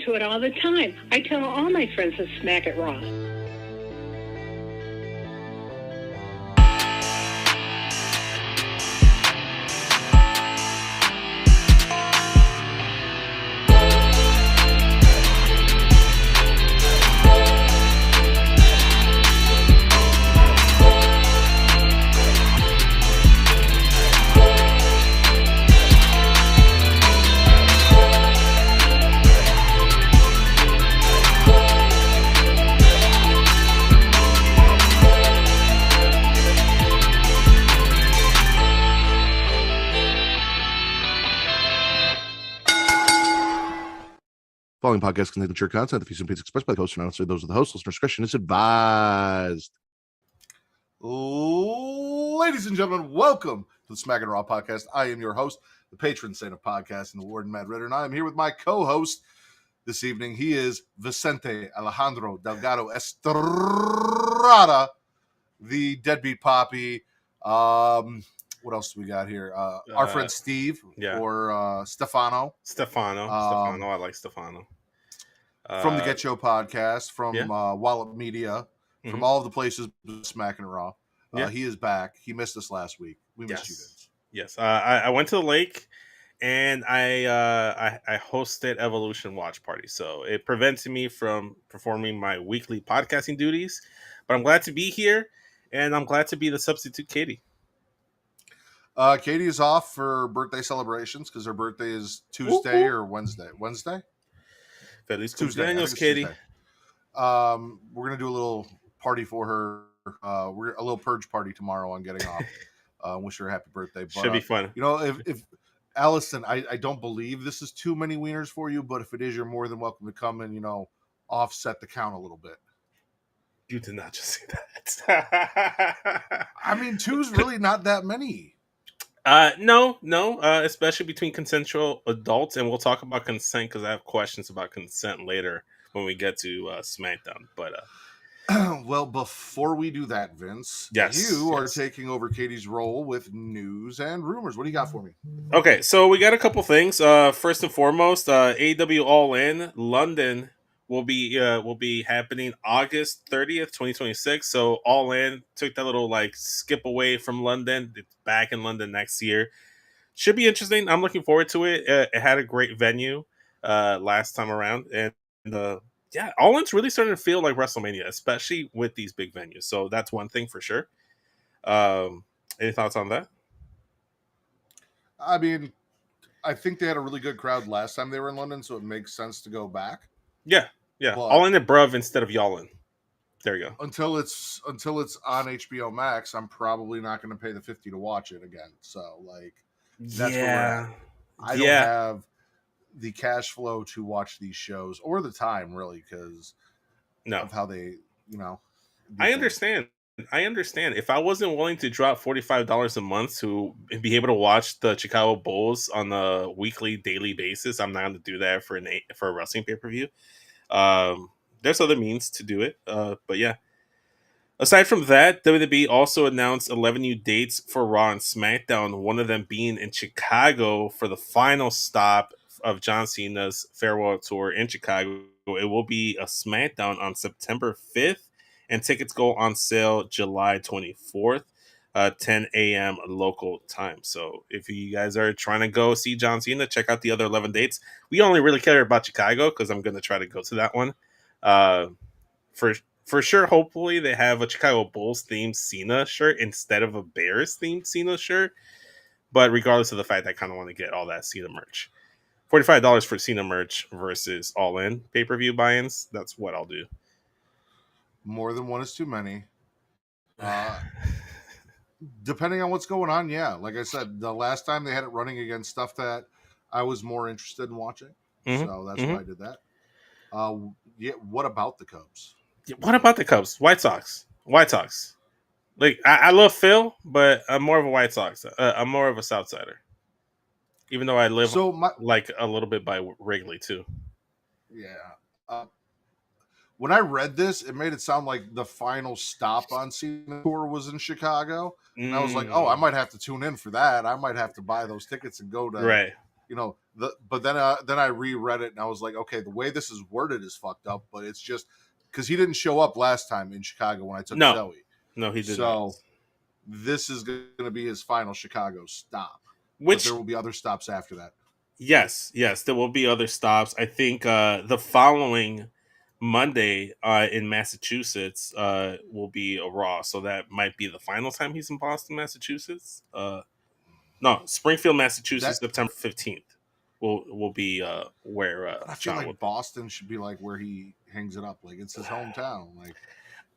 to it all the time. I tell all my friends to smack it raw. Following podcast contains mature content. The views and opinions expressed by the host are not necessarily those of the host. Listener discretion is advised. Ladies and gentlemen, welcome to the Smackin' Raw podcast. I am your host, the patron saint of podcasting, the Warden Matt Ritter, and I am here with my co-host this evening. He is Vicente Alejandro Delgado Estrada, the deadbeat poppy. What else do we got here? Our friend Steve, or Stefano. Stefano, I like Stefano. From the Get Show podcast, from Wallet Media, from all of the places Smackin' Raw. He is back. He missed us last week. We missed you guys. Yes, I went to the lake and I hosted Evolution Watch Party, so it prevented me from performing my weekly podcasting duties. But I'm glad to be here, and I'm glad to be the substitute Katie. Katie is off for birthday celebrations because her birthday is Tuesday or Wednesday. Wednesday? Feliz Tuesday. cumpleaños, Katie. Tuesday. We're gonna do a little party for her. We're a little purge party tomorrow on getting off. Wish her a happy birthday. But, should be fun. You know, if Allison, I don't believe this is too many wieners for you, but if it is, you're more than welcome to come and offset the count a little bit. You did not just say that. I mean, two's really not that many. No, especially between consensual adults, and we'll talk about consent because I have questions about consent later when we get to Smackdown. But well, before we do that, Vince, you are taking over Katie's role with news and rumors. What do you got for me? Okay, so we got a couple things. First and foremost, AEW All In London will be happening August 30th, 2026. So All In took that little skip away from London. It's back in London next year. Should be interesting. I'm looking forward to it. It had a great venue last time around. And All In's really starting to feel like WrestleMania, especially with these big venues. So that's one thing for sure. Any thoughts on that? I mean, I think they had a really good crowd last time they were in London, so it makes sense to go back. Yeah. But All In at Bruv instead of Y'all In. There you go. Until it's on HBO Max, I'm probably not going to pay the $50 to watch it again. So that's where we're at. I don't have the cash flow to watch these shows or the time really because of how they, I understand. If I wasn't willing to drop $45 a month to be able to watch the Chicago Bulls on a weekly, daily basis, I'm not going to do that for a wrestling pay-per-view. There's other means to do it. But yeah. Aside from that, WWE also announced 11 new dates for Raw and SmackDown, one of them being in Chicago for the final stop of John Cena's farewell tour in Chicago. It will be a SmackDown on September 5th, and tickets go on sale July 24th, 10 a.m. local time. So if you guys are trying to go see John Cena, check out the other 11 dates. We only really care about Chicago because I'm going to try to go to that one. For sure, hopefully they have a Chicago Bulls themed Cena shirt instead of a Bears themed Cena shirt. But regardless of the fact, I kind of want to get all that Cena merch. $45 for Cena merch versus All In pay-per-view buy-ins. That's what I'll do. More than one is too many. Depending on what's going on, yeah. Like I said, the last time they had it running against stuff that I was more interested in watching. So that's why I did that. What about the Cubs? What about the Cubs? White Sox. I love Phil, but I'm more of a White Sox. I'm more of a Southsider. Even though I live a little bit by Wrigley too. Yeah. When I read this, it made it sound like the final stop on Cena tour was in Chicago. And I was like, oh, I might have to tune in for that. I might have to buy those tickets and go to but then I reread it and I was like, okay, the way this is worded is fucked up, but it's just because he didn't show up last time in Chicago when I took Zoe. No, he did so not. this is going to be his final Chicago stop, but there will be other stops after that. Yes, there will be other stops. I think the following Monday in Massachusetts will be a Raw, so that might be the final time he's in Boston, Massachusetts. No, Springfield, Massachusetts, September 15th will be where I feel like Boston should be like where he hangs it up. Like it's his hometown. Like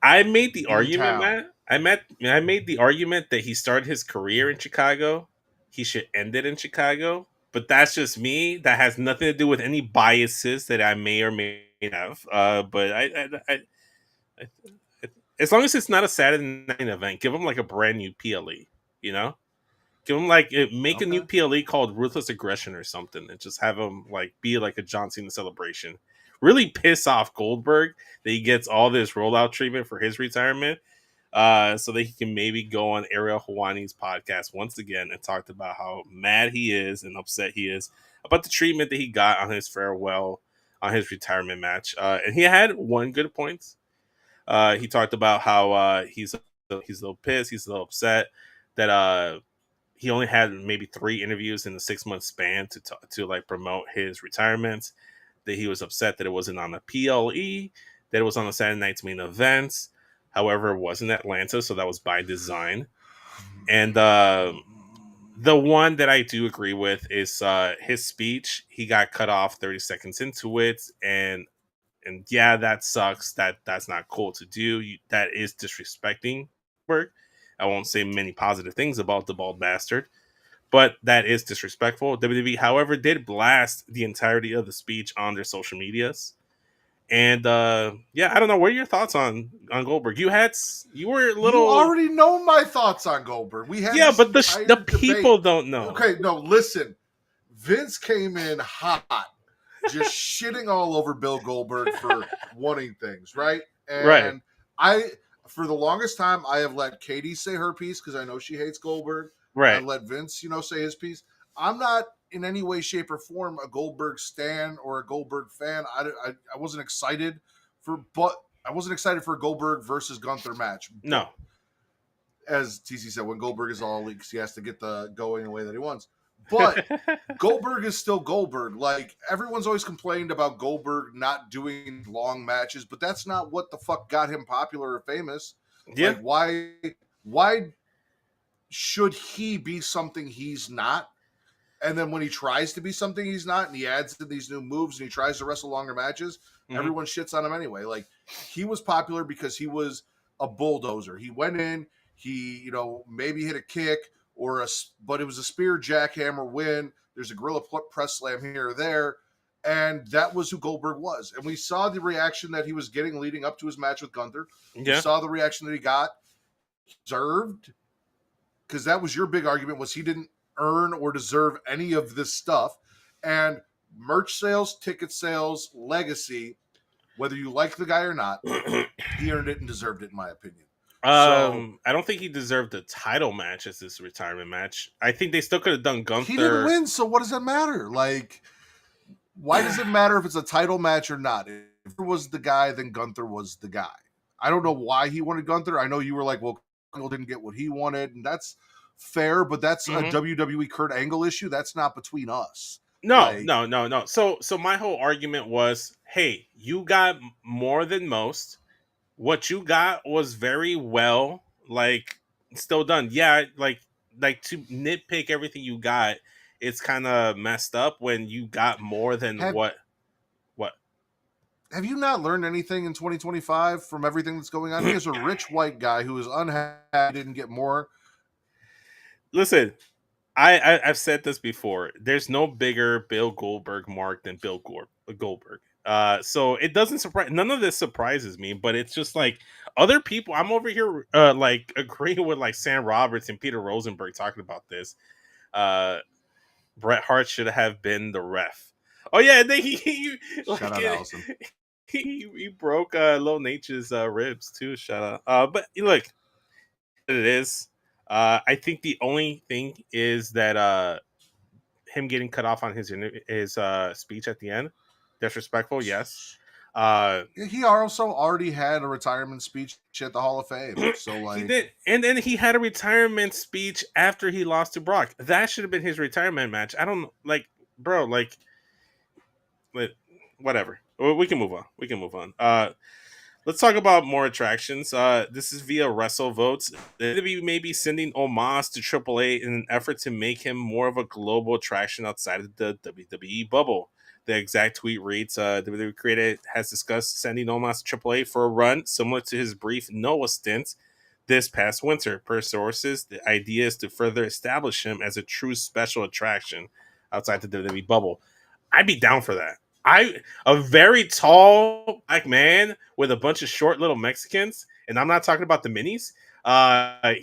I made the argument, Matt. I made the argument that he started his career in Chicago. He should end it in Chicago. But that's just me. That has nothing to do with any biases that I may or may have. But I as long as it's not a Saturday night event, give him like a brand new PLE. You know, give him like make a new PLE called Ruthless Aggression or something, and just have him like be like a John Cena celebration. Really piss off Goldberg that he gets all this rollout treatment for his retirement. So that he can maybe go on Ariel Helwani's podcast once again and talk about how mad he is and upset he is about the treatment that he got on his farewell, on his retirement match. And he had one good point. He talked about how he's a little pissed, he's a little upset that he only had maybe 3 interviews in a 6-month span to like promote his retirement. That he was upset that it wasn't on the PLE, that it was on the Saturday Night's Main Events. However, it was in Atlanta, so that was by design. And the one that I do agree with is his speech. He got cut off 30 seconds into it, and yeah, that sucks. That's not cool to do. That is disrespecting work. I won't say many positive things about the bald bastard, but that is disrespectful. WWE, however, did blast the entirety of the speech on their social medias. And yeah, I don't know. What are your thoughts on Goldberg? You were a little. You already know my thoughts on Goldberg. We had but the people don't know. Okay, no, listen. Vince came in hot, just shitting all over Bill Goldberg for wanting things, right? And for the longest time, I have let Katie say her piece because I know she hates Goldberg. Right. I let Vince, say his piece. I'm not in any way, shape, or form a Goldberg stan or a Goldberg fan. I wasn't excited for a Goldberg versus Gunther match. No. As TC said, when Goldberg is all leaks, he has to get the going the way that he wants. But Goldberg is still Goldberg. Like, everyone's always complained about Goldberg not doing long matches, but that's not what the fuck got him popular or famous. Yeah. Like, why should he be something he's not? And then when he tries to be something he's not, and he adds to these new moves and he tries to wrestle longer matches, everyone shits on him anyway. Like, he was popular because he was a bulldozer. He went in, he, maybe hit a kick but it was a spear jackhammer win. There's a gorilla press slam here or there. And that was who Goldberg was. And we saw the reaction that he was getting leading up to his match with Gunther. Yeah. We saw the reaction that he got. Deserved. Because that was your big argument, was he didn't earn or deserve any of this stuff. And merch sales, ticket sales, legacy, whether you like the guy or not, he earned it and deserved it, in my opinion. I don't think he deserved a title match as this retirement match. I think they still could have done Gunther. He didn't win, so what does that matter? Like, why does it matter if it's a title match or not? If it was the guy, then Gunther was the guy. I don't know why he wanted Gunther. I know you were like, well, Angle didn't get what he wanted, and that's fair, but that's a WWE Kurt Angle issue. That's not between us. No. So my whole argument was, hey, you got more than most. What you got was very well, still done. Yeah, like to nitpick everything you got, it's kind of messed up when you got more than what. Have you not learned anything in 2025 from everything that's going on? He is a rich white guy who is unhappy, didn't get more. Listen, I've said this before. There's no bigger Bill Goldberg mark than Bill Goldberg. So it doesn't surprise. None of this surprises me, but it's just like other people. I'm over here agreeing with like Sam Roberts and Peter Rosenberg talking about this. Bret Hart should have been the ref. Oh yeah, and then shout out Allison. He broke Lil Nature's ribs too. Shout out. But look, it is. I think the only thing is that him getting cut off on his speech at the end. Disrespectful, yes. He also already had a retirement speech at the Hall of Fame. So like he did, and then he had a retirement speech after he lost to Brock. That should have been his retirement match. I don't like, bro. Like, whatever. We can move on. Let's talk about more attractions. This is via WrestleVotes. WWE may be sending Omos to AAA in an effort to make him more of a global attraction outside of the WWE bubble. The exact tweet reads, WWE Creative has discussed sending Omos to AAA for a run similar to his brief Noah stint this past winter. Per sources, the idea is to further establish him as a true special attraction outside the WWE bubble. I'd be down for that. A very tall black man with a bunch of short little Mexicans, and I'm not talking about the minis.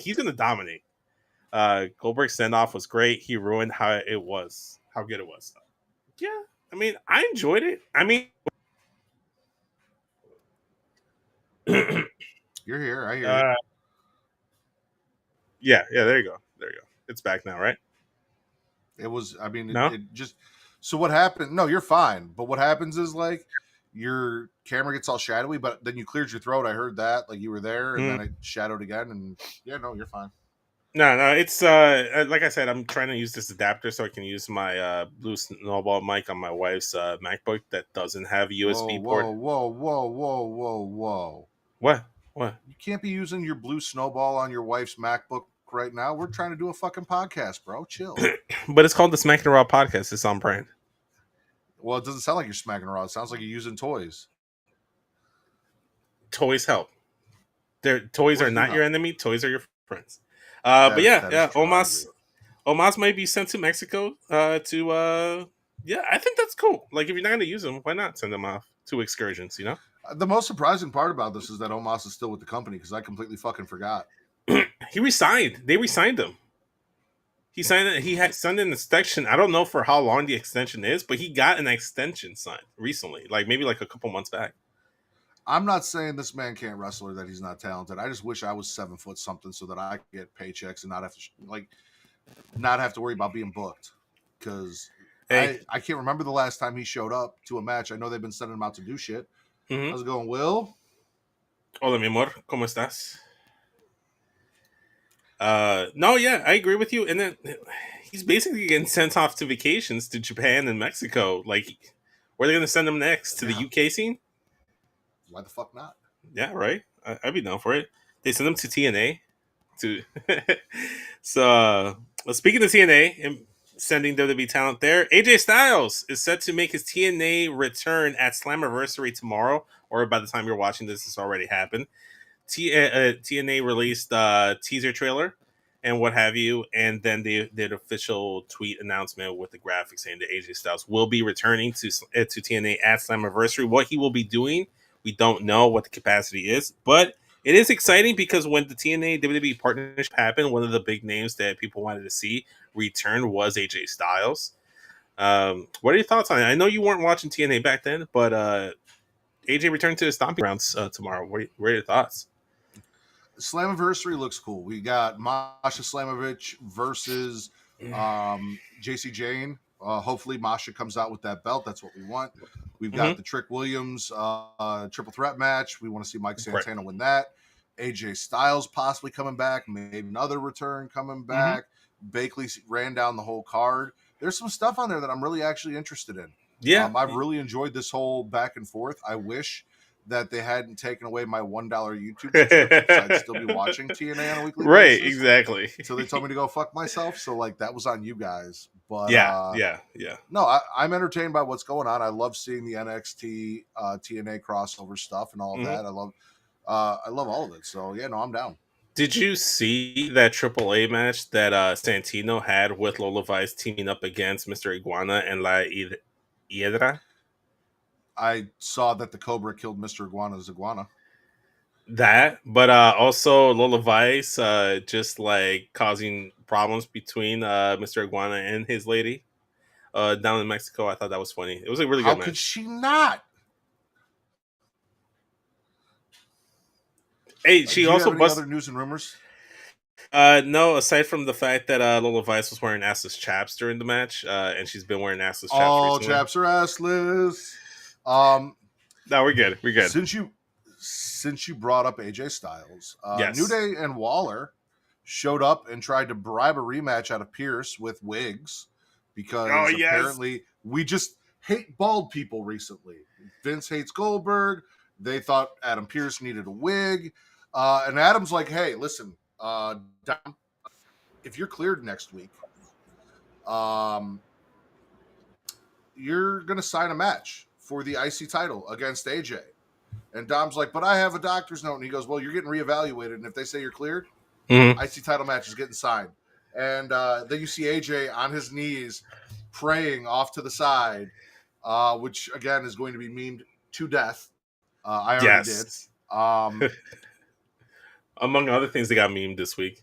He's gonna dominate. Goldberg's send-off was great. He ruined how good it was. Yeah, I mean, I enjoyed it. I mean, you're here. I hear you. Yeah. There you go. It's back now, right? It was. I mean, no? it just. So what happened? No, you're fine. But what happens is like your camera gets all shadowy, but then you cleared your throat. I heard that, like you were there, and then it shadowed again. And yeah, no, you're fine. No, it's like I said, I'm trying to use this adapter so I can use my Blue Snowball mic on my wife's MacBook that doesn't have USB port. Whoa. What? You can't be using your Blue Snowball on your wife's MacBook right now. We're trying to do a fucking podcast, bro. Chill. But it's called the Smackin' Raw podcast. It's on brand. Well, it doesn't sound like you're smacking raw. It sounds like you're using toys. Toys help. Toys are not your enemy. Toys are your friends. But yeah. Omos might be sent to Mexico I think that's cool. Like, if you're not going to use them, why not send them off to excursions, you know? The most surprising part about this is that Omos is still with the company, because I completely fucking forgot. He resigned. They resigned him. He signed it. He had signed an extension. I don't know for how long the extension is, but he got an extension signed recently, like maybe like a couple months back. I'm not saying this man can't wrestle or that he's not talented. I just wish I was 7 foot something so that I could get paychecks and not have to worry about being booked. Because I can't remember the last time he showed up to a match. I know they've been sending him out to do shit. Mm-hmm. How's it going, Will? Hola, mi amor. ¿Cómo estás? No, yeah, I agree with you. And then he's basically getting sent off to vacations to Japan and Mexico. Like, where are they going to send him next? To the UK scene? Why the fuck not? Yeah, right. I'd be down for it. They send him to TNA. So, speaking of TNA and sending WWE talent there, AJ Styles is set to make his TNA return at Slammiversary tomorrow, or by the time you're watching this, it's already happened. TNA released a teaser trailer and what have you, and then they did an official tweet announcement with the graphics saying that AJ Styles will be returning to TNA at Slammiversary. What he will be doing, we don't know what the capacity is, but it is exciting because when the TNA WWE partnership happened, one of the big names that people wanted to see return was AJ Styles. What are your thoughts on it? I know you weren't watching TNA back then, but AJ returned to the stomping grounds tomorrow. What are your thoughts? Slammiversary looks cool. We got Masha Slamovich versus JC Jane. Hopefully Masha comes out with that belt. That's what we want. We've got the Trick Williams triple threat match. We want to see Mike Santana win that. AJ Styles possibly coming back. Maybe another return coming back. Bakley ran down the whole card. There's some stuff on there that I'm really actually interested in. Yeah. I've really enjoyed this whole back and forth. I wish that they hadn't taken away my $1 YouTube subscription, so I'd still be watching TNA on a weekly basis. Right, exactly. So they told me to go fuck myself. So like that was on you guys. But yeah. No, I'm entertained by what's going on. I love seeing the NXT TNA crossover stuff and all of that. I love all of it. So yeah, no, I'm down. Did you see that AAA match that Santino had with Lola Vice teaming up against Mr. Iguana and La Hiedra? I saw that the Cobra killed Mr. Iguana's iguana. That, but also Lola Vice just like causing problems between Mr. Iguana and his lady down in Mexico. I thought that was funny. It was a really good match. How could she not? Hey, she also busted. Other news and rumors? No, aside from the fact that Lola Vice was wearing assless chaps during the match, and she's been wearing assless chaps All recently. chaps are assless. No, we're good. We're good. Since you brought up AJ Styles, Yes. New Day and Waller showed up and tried to bribe a rematch out of Pierce with wigs because apparently we just hate bald people recently. Vince hates Goldberg. They thought Adam Pierce needed a wig. And Adam's like, hey, listen, Dom, if you're cleared next week, you're going to sign a match for the IC title against AJ. And Dom's like, but I have a doctor's note. And he goes, well, you're getting reevaluated. And if they say you're cleared, IC title match is getting signed. And then you see AJ on his knees praying off to the side, which, again, is going to be memed to death. I already did. Among other things, they got memed this week.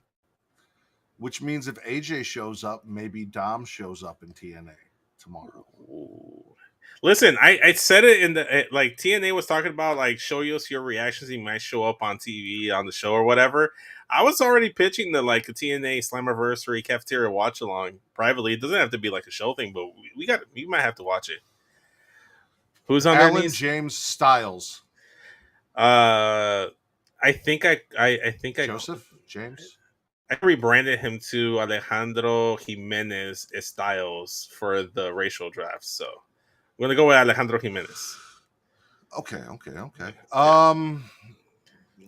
Which means if AJ shows up, maybe Dom shows up in TNA tomorrow. Ooh. Listen, I said it in the like TNA was talking about like show us your reactions. He might show up on TV on the show or whatever. I was already pitching the like a TNA Slammiversary cafeteria watch along privately. It doesn't have to be like a show thing, but we might have to watch it. Who's on Alan their knees? James Styles. I think Joseph James. I rebranded him to Alejandro Jimenez Styles for the racial draft, so I'm gonna go with Alejandro Jimenez. Okay.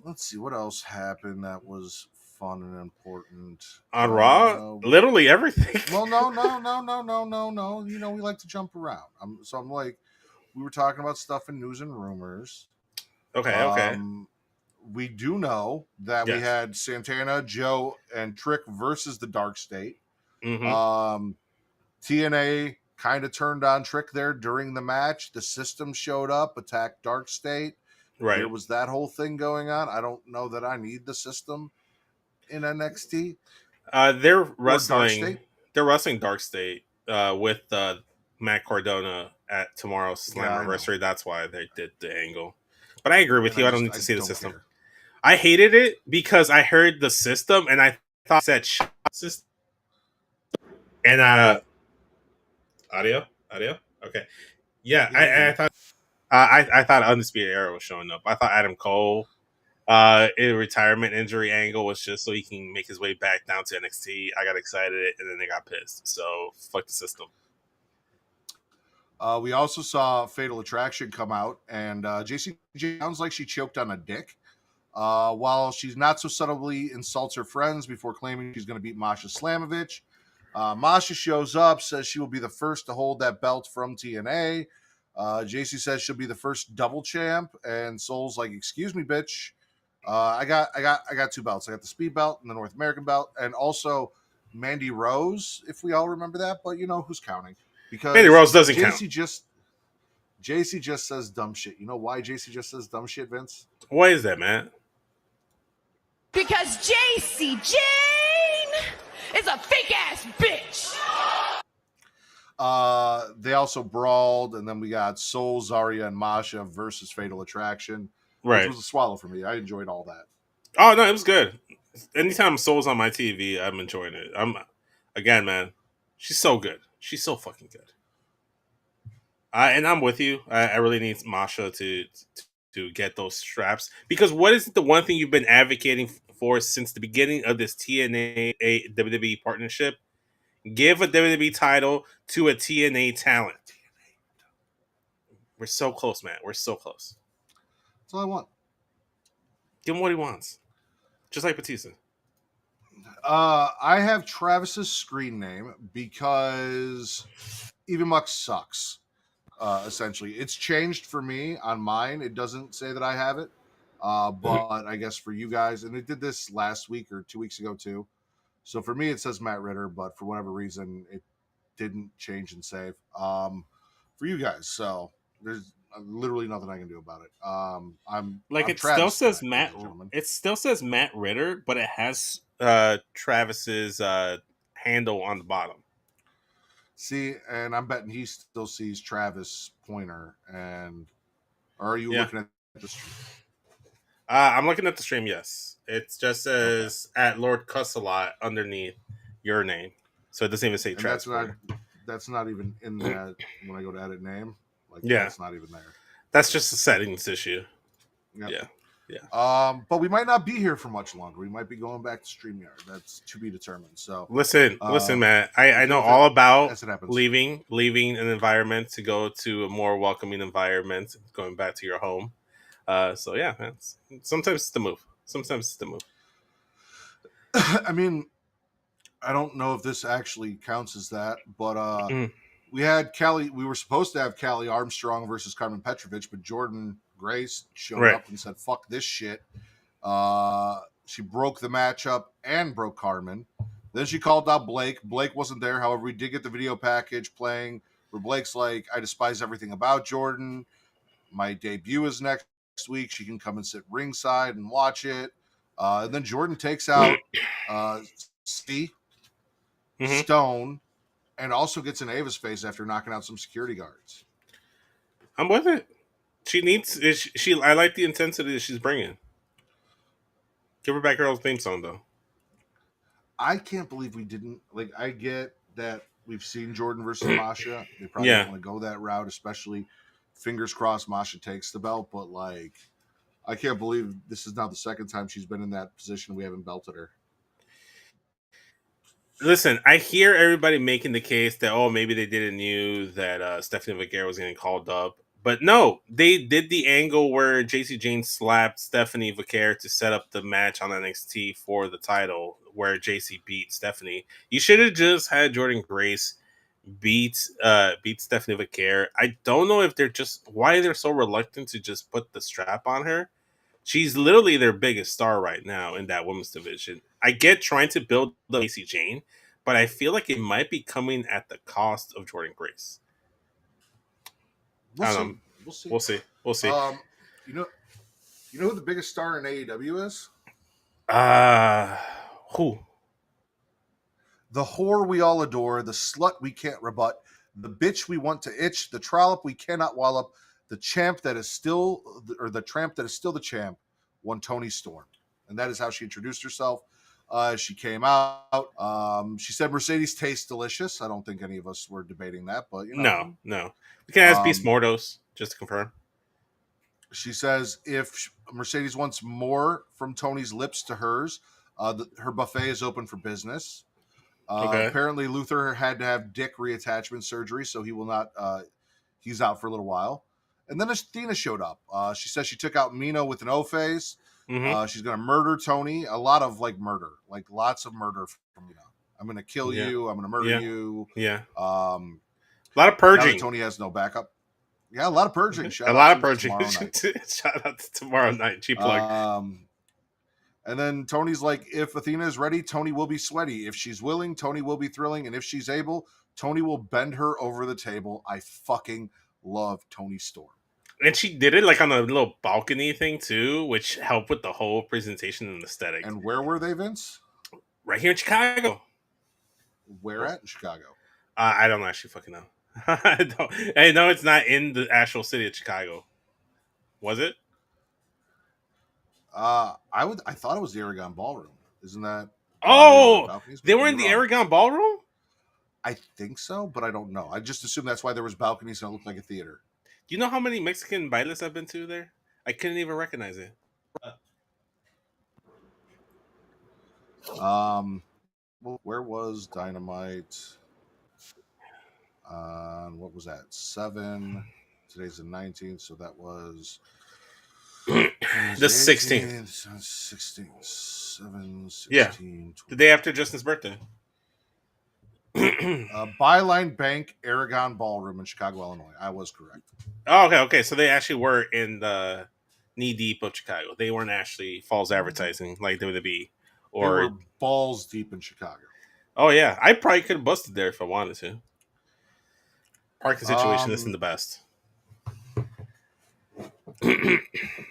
Let's see what else happened that was fun and important on Raw. Literally everything. Well, no. You know, we like to jump around. I'm like, we were talking about stuff in news and rumors. Okay. We do know that we had Santana, Joe, and Trick versus the Dark State. Mm-hmm. TNA kind of turned on Trick there during the match. The System showed up, attacked Dark State. Right. There was that whole thing going on. I don't know that I need the System in NXT. They're wrestling. They're wrestling Dark State with Matt Cardona at tomorrow's Slammiversary. That's why they did the angle. But I agree with you. I don't need to see the System. Care. I hated it because I heard the System and I thought it said System. And audio. Okay. Yeah. I thought I thought Undisputed Era was showing up. I thought Adam Cole in a retirement injury angle was just so he can make his way back down to NXT. I got excited and then they got pissed. So fuck the System. We also saw Fatal Attraction come out, and JC sounds like she choked on a dick. While she's not so subtly insults her friends before claiming she's going to beat Masha Slamovich. Masha shows up, says she will be the first to hold that belt from TNA. JC says she'll be the first double champ, and Soul's like, "Excuse me, bitch. I got two belts. I got the Speed belt and the North American belt, and also Mandy Rose, if we all remember that. But you know who's counting because Mandy Rose doesn't count. JC just says dumb shit. You know why JC just says dumb shit, Vince? Why is that, man? Because JC Jane is a fake ass bitch. They also brawled, and then we got Soul, Zarya, and Masha versus Fatal Attraction. Right. Which was a swallow for me. I enjoyed all that. Oh, no, it was good. Anytime Soul's on my TV, I'm enjoying it. Again, man, she's so good. She's so fucking good. And I'm with you. I really need Masha to get those straps. Because what is the one thing you've been advocating for since the beginning of this TNA WWE partnership? Give a WWE title to a TNA talent. We're so close, man. We're so close. That's all I want. Give him what he wants. Just like Batista. I have Travis's screen name because Even Muck sucks. Essentially, it's changed for me on mine. It doesn't say that I have it, but I guess for you guys, and it did this last week or 2 weeks ago too. So for me, it says Matt Ritter, but for whatever reason, it didn't change and save for you guys. So there's literally nothing I can do about it. I'm still says Matt. It still says Matt Ritter, but it has Travis's handle on the bottom. See, and I'm betting he still sees Travis Pointer. Or are you looking at this? I'm looking at the stream. Yes, it just says at Lord Cuss a lot underneath your name, so it doesn't even say And transfer. that's not even in that when I go to edit name. Like Yeah. that's not even there. That's just a settings issue. Yep. Yeah. But we might not be here for much longer. We might be going back to StreamYard. That's to be determined. So listen, man. I know all about leaving an environment to go to a more welcoming environment, going back to your home. So yeah, man. Sometimes it's the move. I mean, I don't know if this actually counts as that, but we had Callie. We were supposed to have Callie Armstrong versus Carmen Petrovich, but Jordan Grace showed up and said, "Fuck this shit." She broke the matchup and broke Carmen. Then she called out Blake. Blake wasn't there. However, we did get the video package playing where Blake's like, "I despise everything about Jordan. My debut is next week. She can come and sit ringside and watch it." And then Jordan takes out Stone, and also gets in Ava's face after knocking out some security guards. I'm with it. She needs. I like the intensity that she's bringing. Give her back her old theme song though. I can't believe we didn't. Like, I get that we've seen Jordan versus Masha. They probably don't want to go that route, especially fingers crossed Masha takes the belt. But like, I can't believe this is now the second time she's been in that position. We haven't belted her. Listen, I hear everybody making the case that maybe they didn't knew that Stephanie Vaquero was getting called up, but no, they did the angle where JC Jane slapped Stephanie Vaquero to set up the match on NXT for the title, where JC beat Stephanie. You should have just had Jordan Grace beat Stephanie Vaquero. I don't know if why they're so reluctant to just put the strap on her. She's literally their biggest star right now in that women's division. I get trying to build the Lacey Jane, but I feel like it might be coming at the cost of Jordan Grace. We'll see. You know who the biggest star in AEW is? Who? The whore we all adore, the slut we can't rebut, the bitch we want to itch, the trollop we cannot wallop, the champ that is still, or the tramp that is still the champ, one Toni Storm. And that is how she introduced herself. She came out. She said Mercedes tastes delicious. I don't think any of us were debating that, but you know. No. We can ask Beast Mordos just to confirm. She says if Mercedes wants more from Tony's lips to hers, her buffet is open for business. Apparently, Luther had to have dick reattachment surgery, so he will not. He's out for a little while. And then Athena showed up. She says she took out Mino with an O-face. She's going to murder Tony. A lot of murder, lots of murder from Mino. I'm going to kill you. I'm going to murder you. Yeah. A lot of purging. Tony has no backup. Yeah, a lot of purging. Shout out to tomorrow night. Cheap plug. And then Tony's like, if Athena is ready, Tony will be sweaty. If she's willing, Tony will be thrilling. And if she's able, Tony will bend her over the table. I fucking love Toni Storm. And she did it on a little balcony thing too, which helped with the whole president and aesthetic. And where were they, Vince? Right here in Chicago. Where at in Chicago? I don't actually fucking know. I know it's not in the actual city of Chicago. Was it? I thought it was the Aragon Ballroom. Isn't that? They were in the Aragon Ballroom? I think so, but I don't know. I just assumed that's why there was balconies and it looked like a theater. Do you know how many Mexican bailes I've been to there? I couldn't even recognize it. Where was Dynamite? What was that? 7. Today's the 19th, so that was the 16th. 16, 7, 16. Yeah, 20. the day after Justin's birthday. Byline Bank Aragon Ballroom in Chicago, Illinois. I was correct. Oh, okay. So they actually were in the knee deep of Chicago. They weren't actually false advertising like WWE. Or they were balls deep in Chicago. Oh yeah, I probably could have busted there if I wanted to. Parking situation isn't the best.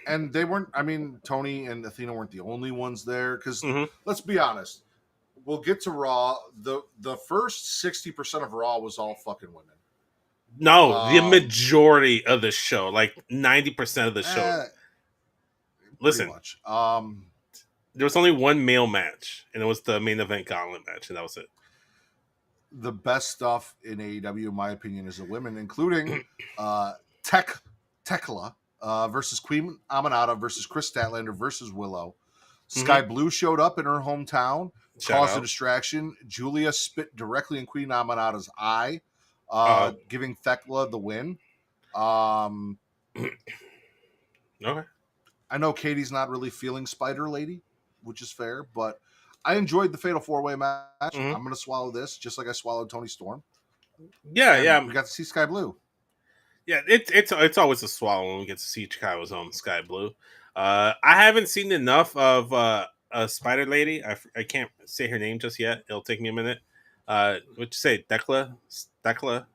And they weren't. I mean, Tony and Athena weren't the only ones there. Because let's be honest. We'll get to Raw. The first 60% of Raw was all fucking women. No, the majority of the show, 90% of the show. Listen, much. there was only one male match, and it was the main event gauntlet match, and that was it. The best stuff in AEW, in my opinion, is the women, including Tekla versus Queen Aminata versus Chris Statlander versus Willow. Sky Blue showed up in her hometown, caused a distraction. Julia spit directly in Queen Aminata's eye, giving Thekla the win. Okay. I know Katie's not really feeling Spider Lady, which is fair, but I enjoyed the Fatal 4-Way match. I'm going to swallow this just like I swallowed Toni Storm. Yeah. We got to see Sky Blue. Yeah, it's always a swallow when we get to see Chicago's own Sky Blue. I haven't seen enough of a Spider Lady. I can't say her name just yet. It'll take me a minute. What'd you say? Tekla? Tekla.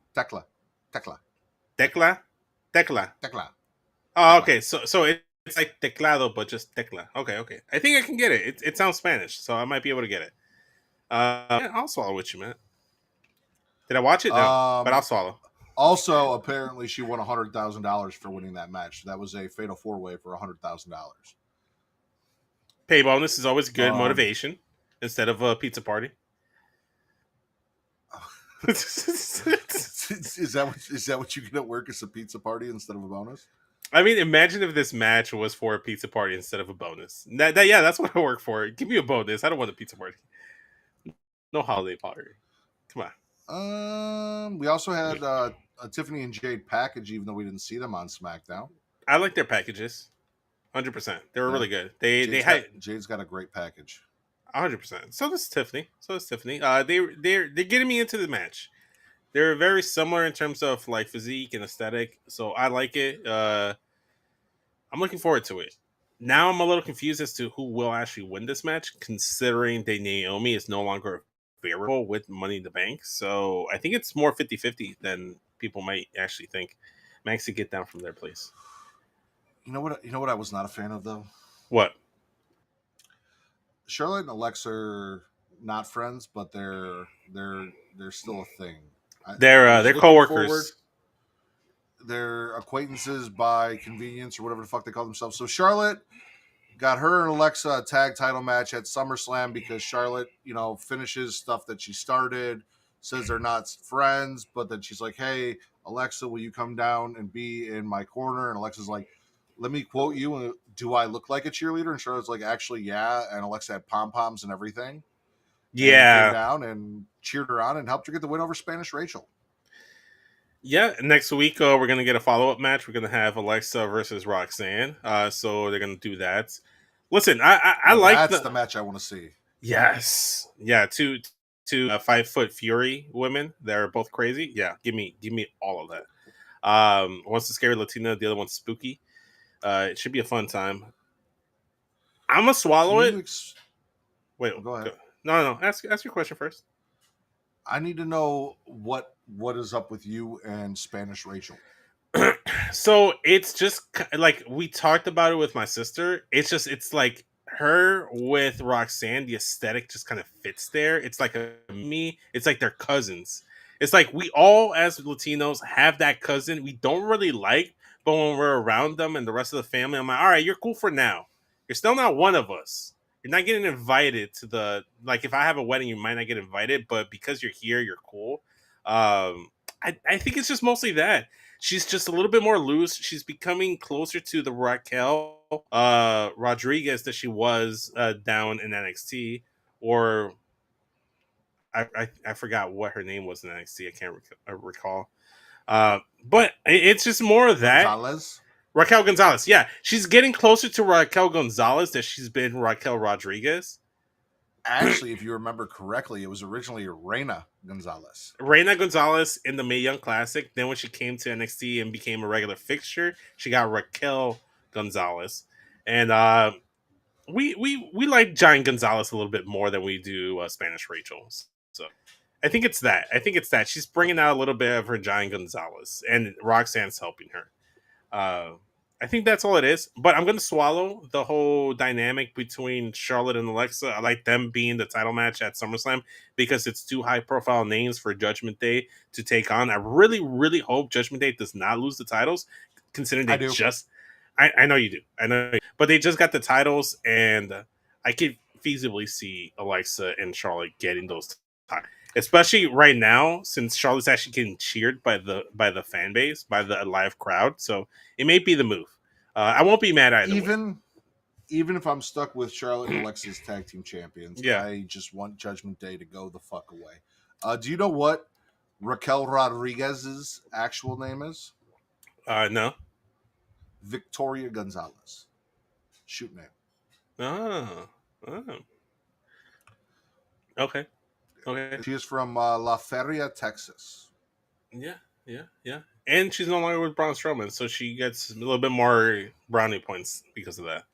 Oh, okay. So it's like teclado, but just tecla. Okay. I think I can get it. It sounds Spanish, so I might be able to get it. Yeah, I'll swallow with you, man. Did I watch it? No, but I'll swallow. Also, apparently, she won $100,000 for winning that match. That was a Fatal 4-Way for $100,000. Pay bonus is always good motivation instead of a pizza party. Is that what you get at work? Is a pizza party instead of a bonus? I mean, imagine if this match was for a pizza party instead of a bonus. That's what I work for. Give me a bonus. I don't want a pizza party. No holiday party. Come on. We also had a Tiffany and Jade package, even though we didn't see them on SmackDown. I like their packages, 100%. They were really good. Jade's got a great package, 100%. So does Tiffany. They're getting me into the match. They're very similar in terms of like physique and aesthetic, so I like it. I'm looking forward to it. Now I'm a little confused as to who will actually win this match, considering that Naomi is no longer variable with Money in the Bank. So I think it's more 50-50 than people might actually think. Max to get down from their place. You know what I was not a fan of though? What? Charlotte and Alexa are not friends, but they're still a thing. They're coworkers. They're acquaintances by convenience or whatever the fuck they call themselves. So Charlotte got her and Alexa a tag title match at SummerSlam because Charlotte, finishes stuff that she started, says they're not friends, but then she's like, hey, Alexa, will you come down and be in my corner? And Alexa's like, let me quote you. Do I look like a cheerleader? And Charlotte's like, actually, yeah. And Alexa had pom-poms and everything. Yeah. And came down and cheered her on and helped her get the win over Spanish Rachel. Yeah, next week we're going to get a follow-up match. We're going to have Alexa versus Roxanne. So they're going to do that. Listen, I like that's the match I want to see. Yes. Yeah, two 5-foot Fury women. They're both crazy. Yeah, give me all of that. One's the scary Latina, the other one's spooky. It should be a fun time. I'm going to swallow it. Wait, go ahead. No. Ask your question first. I need to know what is up with you and Spanish Rachel. So it's just like we talked about it with my sister. It's like her with Roxanne. The aesthetic just kind of fits there. It's like it's like they're cousins. It's like we all as Latinos have that cousin we don't really like, but when we're around them and the rest of the family, I'm like, all right, you're cool for now. You're still not one of us. You're not getting invited to the, like, if I have a wedding, you might not get invited, but because you're here, you're cool. I think it's just mostly that. She's just a little bit more loose. She's becoming closer to the Raquel Rodriguez that she was down in NXT. Or I forgot what her name was in NXT. I can't recall. But it's just more of that. Gonzalez? Raquel Gonzalez, yeah. She's getting closer to Raquel Gonzalez than she's been Raquel Rodriguez. Actually, if you remember correctly, it was originally Reina Gonzalez. Reina Gonzalez in the Mae Young Classic. Then when she came to NXT and became a regular fixture, she got Raquel Gonzalez. And we like Giant Gonzalez a little bit more than we do Spanish Rachel. So I think it's that. She's bringing out a little bit of her Giant Gonzalez. And Roxanne's helping her. I think that's all it is, but I'm going to swallow the whole dynamic between Charlotte and Alexa. I like them being the title match at SummerSlam because it's two high-profile names for Judgment Day to take on. I really, really hope Judgment Day does not lose the titles, considering I know you do. I know, but they just got the titles, and I could feasibly see Alexa and Charlotte getting those titles, especially right now since Charlotte's actually getting cheered by the fan base, by the live crowd. So it may be the move. I won't be mad either way. Even if I'm stuck with Charlotte and Alexa's tag team champions, Yeah. I just want Judgment Day to go the fuck away. Do you know what Raquel Rodriguez's actual name is? No. Victoria Gonzalez. Shoot name. Oh. Okay. She is from La Feria, Texas. Yeah. And she's no longer with Braun Strowman, so she gets a little bit more brownie points because of that.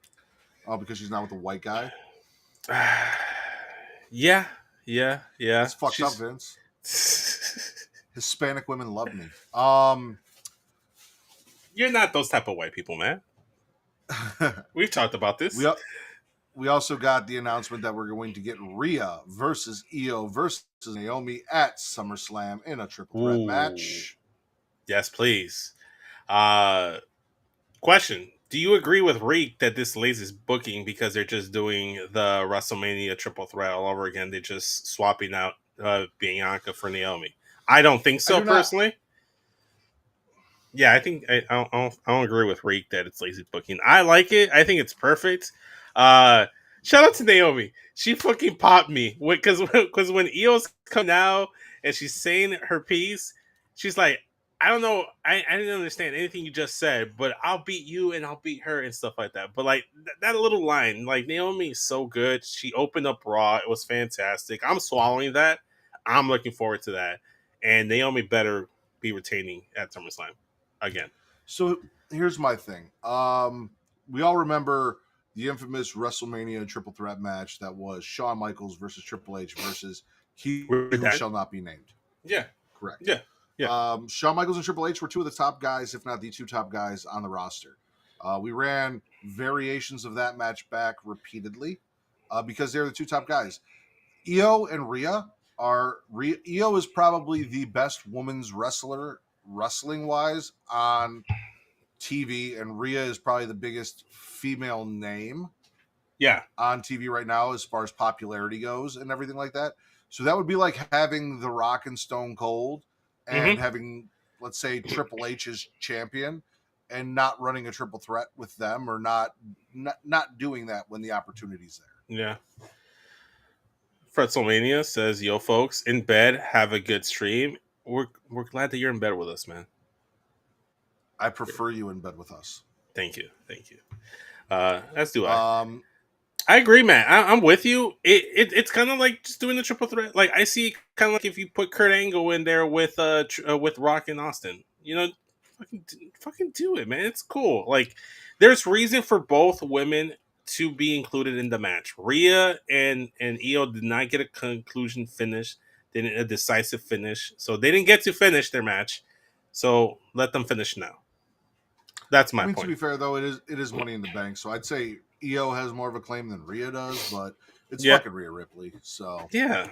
Oh, because she's not with the white guy? Yeah. It's fucked up, Vince. Hispanic women love me. You're not those type of white people, man. We've talked about this. We also got the announcement that we're going to get Rhea versus IYO versus Naomi at SummerSlam in a triple threat match. Yes, please. Question. Do you agree with Reek that this lazy booking because they're just doing the WrestleMania triple threat all over again? They're just swapping out Bianca for Naomi. I don't think so, personally. Yeah, I think I don't agree with Reek that it's lazy booking. I like it. I think it's perfect. Shout out to Naomi. She fucking popped me because when IYO's come now and she's saying her piece, she's like, I don't know, I didn't understand anything you just said, but I'll beat you and I'll beat her and stuff like that. But like that little line, like Naomi is so good. She opened up Raw. It was fantastic. I'm swallowing that. I'm looking forward to that. And Naomi better be retaining at SummerSlam again. So here's my thing. We all remember the infamous WrestleMania triple threat match that was Shawn Michaels versus Triple H versus He Who Shall Not Be Named. Yeah. Correct. Yeah. Shawn Michaels and Triple H were two of the top guys, if not the two top guys on the roster. We ran variations of that match back repeatedly because they're the two top guys. IYO and Rhea IYO is probably the best women's wrestler wrestling-wise on TV, and Rhea is probably the biggest female name on TV right now as far as popularity goes and everything like that. So that would be like having The Rock and Stone Cold and having, let's say, Triple H as champion and not running a triple threat with them, or not doing that when the opportunity's there. Yeah. Fretzelmania says, yo, folks, in bed, have a good stream. We're glad that you're in bed with us, man. I prefer you in bed with us. Thank you. As do I. I agree, man. I'm with you. It's kind of like just doing the triple threat. Like I see, kind of like if you put Kurt Angle in there with Rock and Austin. You know, fucking do it, man. It's cool. Like there's reason for both women to be included in the match. Rhea and IYO did not get a conclusion finish. They didn't a decisive finish, so they didn't get to finish their match. So let them finish now. That's my point. To be fair, though, it is Money in the Bank, so I'd say IYO has more of a claim than Rhea does, but it's fucking Rhea Ripley. So yeah.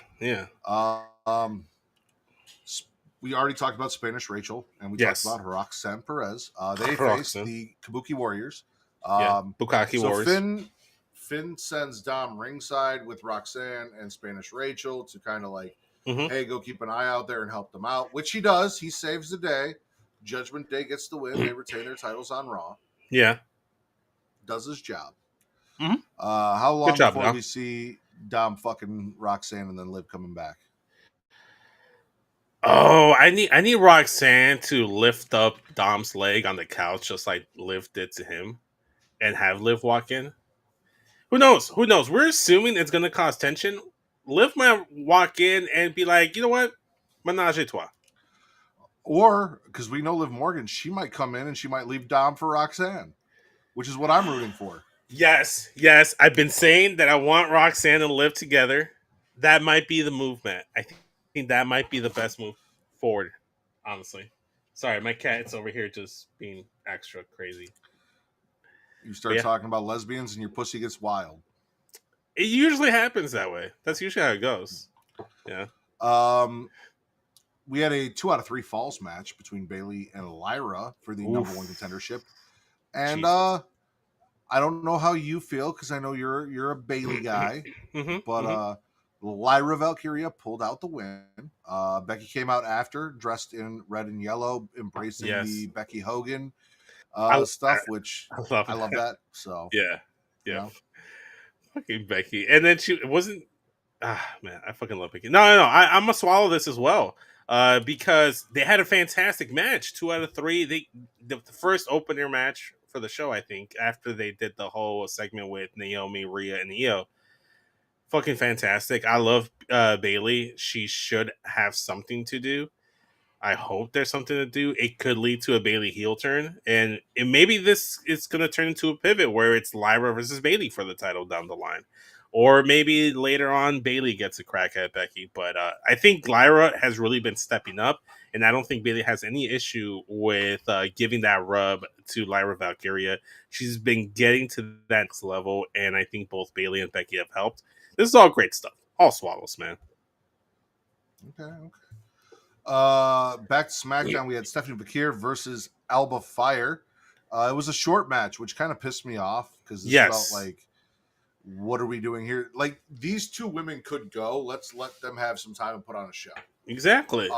We already talked about Spanish Rachel, and we talked about Roxanne Perez. They faced the Kabuki Warriors. Bukaki Warriors. Finn sends Dom ringside with Roxanne and Spanish Rachel to kind of like, hey, go keep an eye out there and help them out, which he does. He saves the day. Judgment Day gets the win. They retain their titles on Raw. Yeah. Does his job. Mm-hmm. How long before we see Dom fucking Roxanne and then Liv coming back? Oh, I need Roxanne to lift up Dom's leg on the couch just like Liv did to him and have Liv walk in. Who knows? We're assuming it's going to cause tension. Liv might walk in and be like, you know what? Menage a trois. Or, because we know Liv Morgan, she might come in and she might leave Dom for Roxanne, which is what I'm rooting for. Yes. I've been saying that I want Roxanne and Liv together. That might be the movement. I think that might be the best move forward, honestly. Sorry, my cat's over here just being extra crazy. You start talking about lesbians and your pussy gets wild. It usually happens that way. That's usually how it goes. Yeah. We had a 2 out of 3 falls match between Bayley and Lyra for the number 1 contendership. And I don't know how you feel because I know you're a Bayley guy, but Lyra Valkyria pulled out the win. Becky came out after, dressed in red and yellow, embracing the Becky Hogan stuff, which I love that. So yeah. you know. Fucking Becky, and then she wasn't. Man, I fucking love Becky. No, I'm gonna swallow this as well. Because they had a fantastic match. 2 out of 3. The first opener match for the show, I think, after they did the whole segment with Naomi, Rhea, and Io. Fucking fantastic. I love Bayley. She should have something to do. I hope there's something to do. It could lead to a Bayley heel turn, and maybe this is going to turn into a pivot where it's Lyra versus Bayley for the title down the line, or maybe later on Bayley gets a crack at Becky. But I think Lyra has really been stepping up, and I don't think Bayley has any issue with giving that rub to Lyra Valkyria. She's been getting to that next level, and I think both Bayley and Becky have helped. This is all great stuff. All swallows, man. Okay. Back to SmackDown, we had Stephanie Bakir versus Alba Fire. It was a short match, which kind of pissed me off because it felt like, what are we doing here? Like, these two women could go. Let's let them have some time and put on a show. Exactly.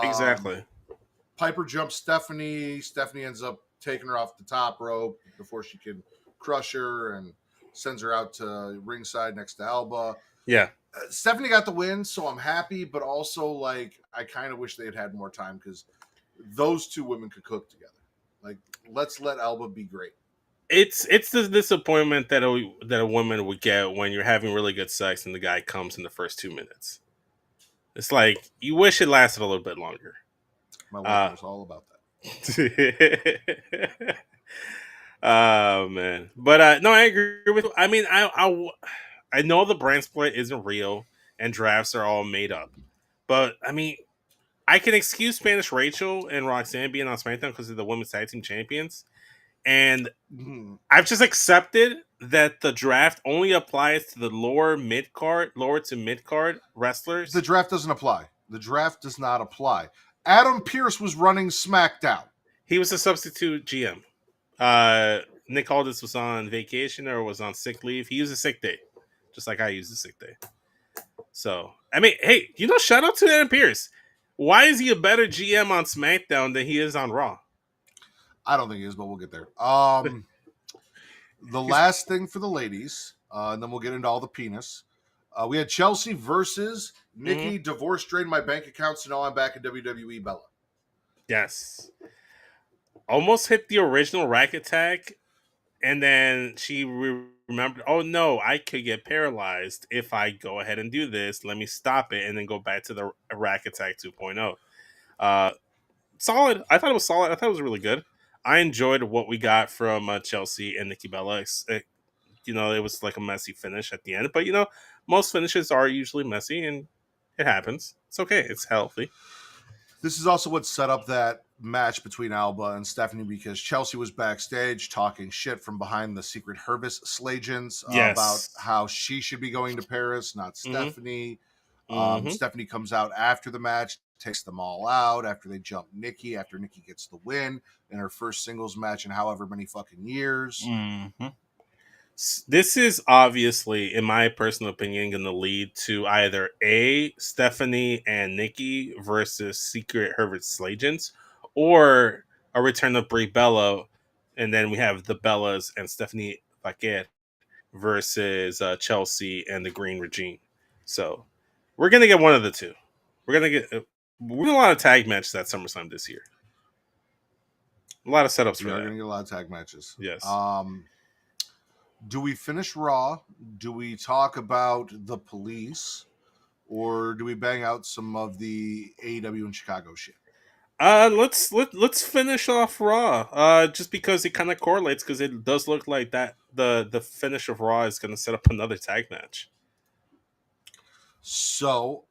Piper jumps Stephanie. Stephanie ends up taking her off the top rope before she can crush her and sends her out to ringside next to Alba. Yeah. Stephanie got the win, so I'm happy, but also, like, I kind of wish they had more time because those two women could cook together. Like, let's let Alba be great. It's the disappointment that a woman would get when you're having really good sex and the guy comes in the first 2 minutes. It's like, you wish it lasted a little bit longer. My wife was all about that. Oh, man. But, no, I agree with you. I mean, I know the brand split isn't real and drafts are all made up. But, I mean, I can excuse Spanish Rachel and Roxanne being on SmackDown because they're the women's tag team champions. And I've just accepted that the draft only applies to the lower to mid card wrestlers. The draft doesn't apply. The draft does not apply. Adam Pearce was running SmackDown. He was a substitute GM. Nick Aldis was on vacation or was on sick leave. He used a sick day, just like I used a sick day. So, I mean, hey, shout out to Adam Pearce. Why is he a better GM on SmackDown than he is on Raw? I don't think he is, but we'll get there. The last thing for the ladies, and then we'll get into all the penis. We had Chelsea versus Nikki. Divorce drained my bank account, so now I'm back at WWE Bella. Yes. Almost hit the original rack attack, and then she remembered, oh no, I could get paralyzed if I go ahead and do this. Let me stop it and then go back to the rack attack 2.0. Solid. I thought it was solid. I thought it was really good. I enjoyed what we got from Chelsea and Nikki Bella. It was like a messy finish at the end, but most finishes are usually messy, and it happens. It's okay. It's healthy. This is also what set up that match between Alba and Stephanie because Chelsea was backstage talking shit from behind the Secret Hervis Slagents about how she should be going to Paris, not Stephanie. Stephanie comes out after the match, takes them all out after they jump Nikki, after Nikki gets the win in her first singles match in however many fucking years. This is obviously, in my personal opinion, going to lead to either A, Stephanie and Nikki versus Secret Hervis Slagents, or a return of Brie Bella, and then we have the Bellas and Stephanie Bakir versus Chelsea and the Green Regime. So we're going to get one of the two. We're going to get a lot of tag matches at SummerSlam this year. A lot of setups for that. We're going to get a lot of tag matches. Yes. Do we finish Raw? Do we talk about the police? Or do we bang out some of the AEW and Chicago shit? Let's finish off Raw. Just because it kind of correlates, because it does look like that the finish of Raw is going to set up another tag match. So,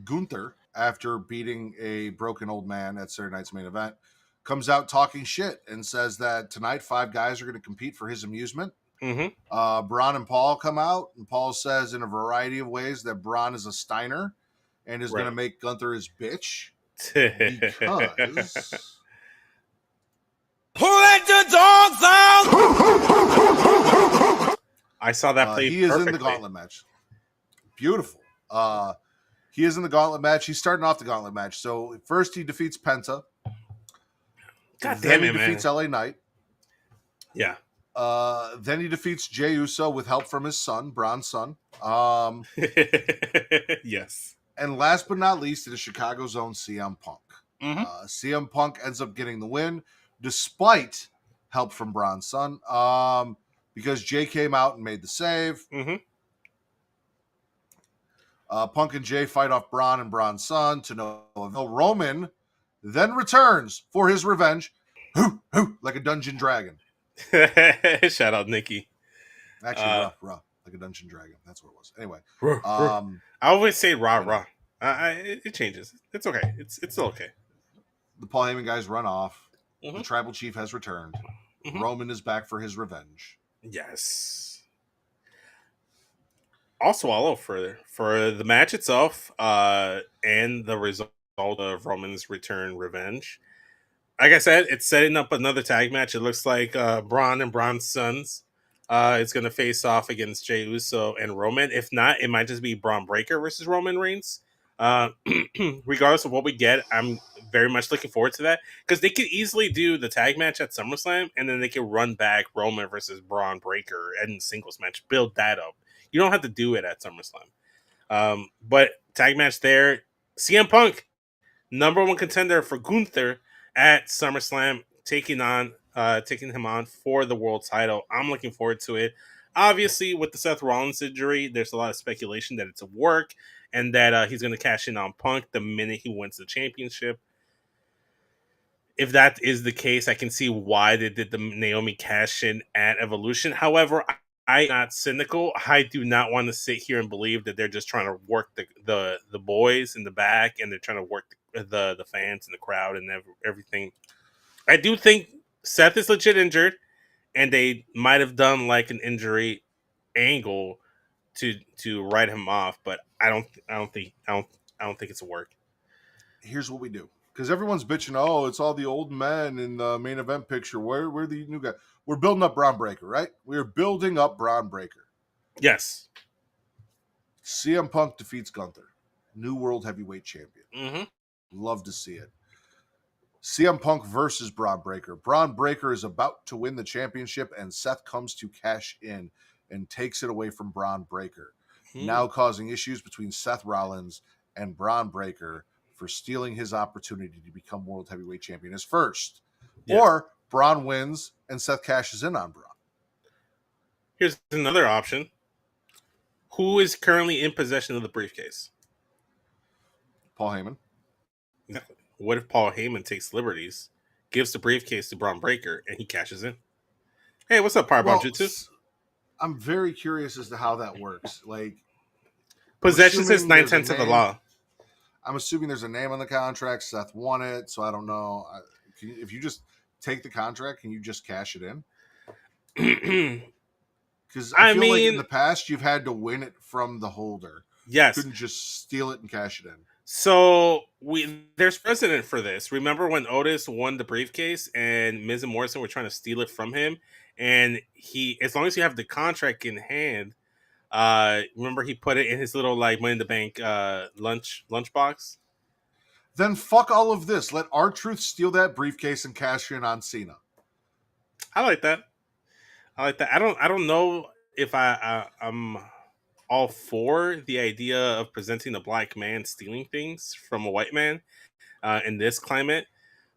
Gunther, after beating a broken old man at Saturday Night's main event, comes out talking shit and says that tonight 5 guys are going to compete for his amusement. Braun and Paul come out, and Paul says in a variety of ways that Braun is a Steiner and is going to make Gunther his bitch. Because who let the dogs out? I saw that play. He is in the gauntlet match. Beautiful. He is in the gauntlet match. He's starting off the gauntlet match. So first he defeats Penta. God then damn it, he defeats LA Knight. Yeah. Then he defeats Jey Uso with help from his son, Braun's son. Yes. And last but not least, it is Chicago's own CM Punk. CM Punk ends up getting the win despite help from Braun's son, because Jay came out and made the save. Punk and Jay fight off Braun and Braun's son to no avail. Roman then returns for his revenge, like a dungeon dragon. Shout out Nikki. Actually, rough, like a dungeon dragon. That's what it was. Anyway, I always say raw. It changes. It's okay. It's still okay. The Paul Heyman guys run off. The Tribal Chief has returned. Roman is back for his revenge. Yes. Also, all for the match itself, and the result of Roman's return revenge. Like I said, it's setting up another tag match. It looks like Braun and Braun's sons is going to face off against Jey Uso and Roman. If not, it might just be Braun Breaker versus Roman Reigns. Regardless of what we get, I'm very much looking forward to that, because they could easily do the tag match at SummerSlam, and then they can run back Roman versus Braun Breaker and singles match, build that up. You don't have to do it at SummerSlam. But tag match there, CM Punk, number one contender for Gunther at SummerSlam, taking him on for the world title. I'm looking forward to it. Obviously, with the Seth Rollins injury, there's a lot of speculation that it's a work and that he's going to cash in on Punk the minute he wins the championship. If that is the case, I can see why they did the Naomi cash in at Evolution. However, I'm not cynical. I do not want to sit here and believe that they're just trying to work the boys in the back, and they're trying to work the fans and the crowd and everything. I do think Seth is legit injured, and they might have done like an injury angle to write him off, but I don't think it's a work. Here's what we do, because everyone's bitching. Oh, it's all the old men in the main event picture. Where are the new guys? We're building up Braun Breaker, right? We're building up Braun Breaker. Yes. CM Punk defeats Gunther, new world heavyweight champion. Love to see it. CM Punk versus Braun Breaker. Braun Breaker is about to win the championship, and Seth comes to cash in and takes it away from Braun Breaker, now causing issues between Seth Rollins and Braun Breaker for stealing his opportunity to become world heavyweight champion as first. Yes. Or Braun wins and Seth cashes in on Braun. Here's another option. Who is currently in possession of the briefcase? Paul Heyman. What if Paul Heyman takes liberties, gives the briefcase to Braun Breaker, and he cashes in? Hey, what's up, Powerbomb Jutsu? I'm very curious as to how that works. Like, possession says 9/10 of the law. I'm assuming there's a name on the contract. Seth won it, so I don't know. If you just take the contract, can you just cash it in? Because I feel like in the past you've had to win it from the holder. Yes, you couldn't just steal it and cash it in. So there's precedent for this. Remember when Otis won the briefcase and Miz and Morrison were trying to steal it from him, and he, as long as you have the contract in hand, remember he put it in his little like Money in the Bank lunchbox. Then fuck all of this. Let R-Truth steal that briefcase and cash in on Cena. I like that. I don't know if I'm all for the idea of presenting a black man stealing things from a white man in this climate.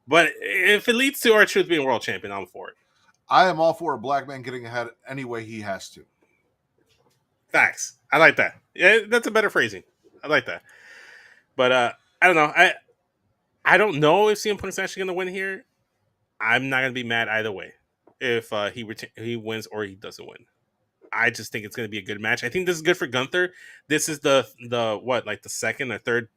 But if it leads to R-Truth being world champion, I'm for it. I am all for a black man getting ahead any way he has to. Facts. I like that. Yeah, that's a better phrasing. I like that. But I don't know. I don't know if CM Punk's actually going to win here. I'm not going to be mad either way if he wins or he doesn't win. I just think it's going to be a good match. I think this is good for Gunther. This is the the second or third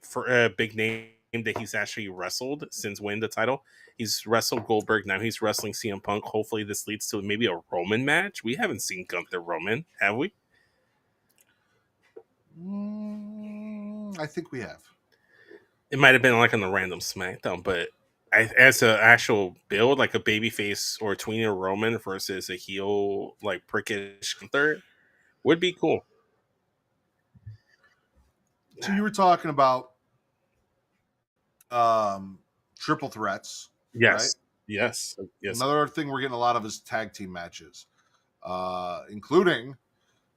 for big name that he's actually wrestled since winning the title. He's wrestled Goldberg. Now he's wrestling CM Punk. Hopefully this leads to maybe a Roman match. We haven't seen Gunther Roman, have we? I think we have. It might have been like on a random SmackDown, but as an actual build, like a babyface or tweener Roman versus a heel like prickish Gunther would be cool. So you were talking about triple threats, right? Yes. Another thing we're getting a lot of is tag team matches, including.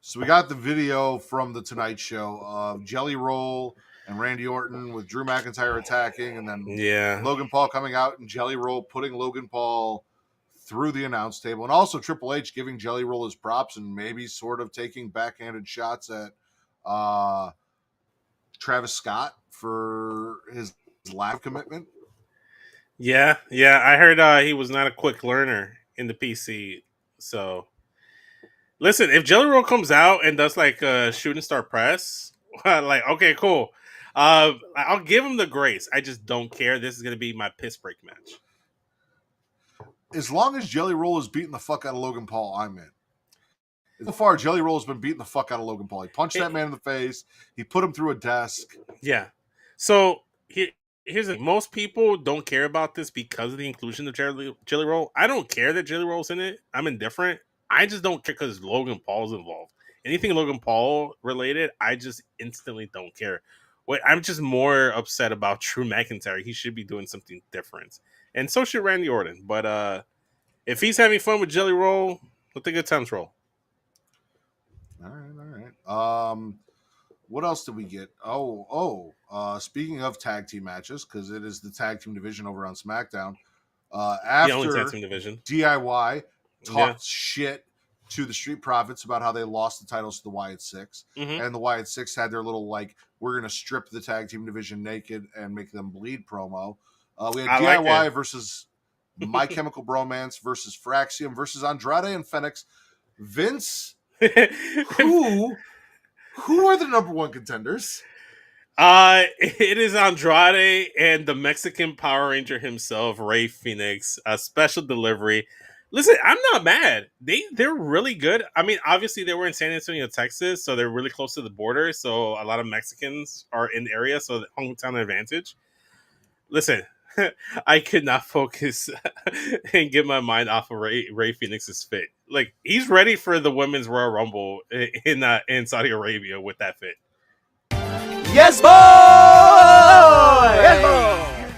So we got the video from the Tonight Show of Jelly Roll and Randy Orton with Drew McIntyre attacking, and then Logan Paul coming out and Jelly Roll putting Logan Paul through the announce table, and also Triple H giving Jelly Roll his props and maybe sort of taking backhanded shots at Travis Scott for his lack of commitment. Yeah. I heard he was not a quick learner in the PC. So, listen, if Jelly Roll comes out and does like a shooting star press, like, okay, cool. I'll give him the grace. I just don't care. This is going to be my piss break match. As long as Jelly Roll is beating the fuck out of Logan Paul, I'm in. So far, Jelly Roll has been beating the fuck out of Logan Paul. He punched that man in the face. He put him through a desk. Yeah. So here's the thing. Most people don't care about this because of the inclusion of Jelly Roll. I don't care that Jelly Roll's in it. I'm indifferent. I just don't care because Logan Paul's involved. Anything Logan Paul related, I just instantly don't care. I'm just more upset about Drew McIntyre. He should be doing something different. And so should Randy Orton. But if he's having fun with Jelly Roll, let the good times roll. All right. What else did we get? Speaking of tag team matches, because it is the tag team division over on SmackDown. After the only tag team division, DIY talked shit to the Street Profits about how they lost the titles to the Wyatt Six, and the Wyatt Six had their little we're gonna strip the tag team division naked and make them bleed promo. We had DIY versus My Chemical Bromance versus Fraxium versus Andrade and Fenix. Vince, who are the number one contenders? It is Andrade and the Mexican Power Ranger himself, Rey Fenix. A special delivery. Listen, I'm not mad. They're really good. I mean, obviously they were in San Antonio, Texas, so they're really close to the border. So a lot of Mexicans are in the area, so the hometown advantage. Listen, I could not focus and get my mind off of Rey Fenix's fit. Like, he's ready for the Women's Royal Rumble in Saudi Arabia with that fit. Yes, boy! Yes, boy!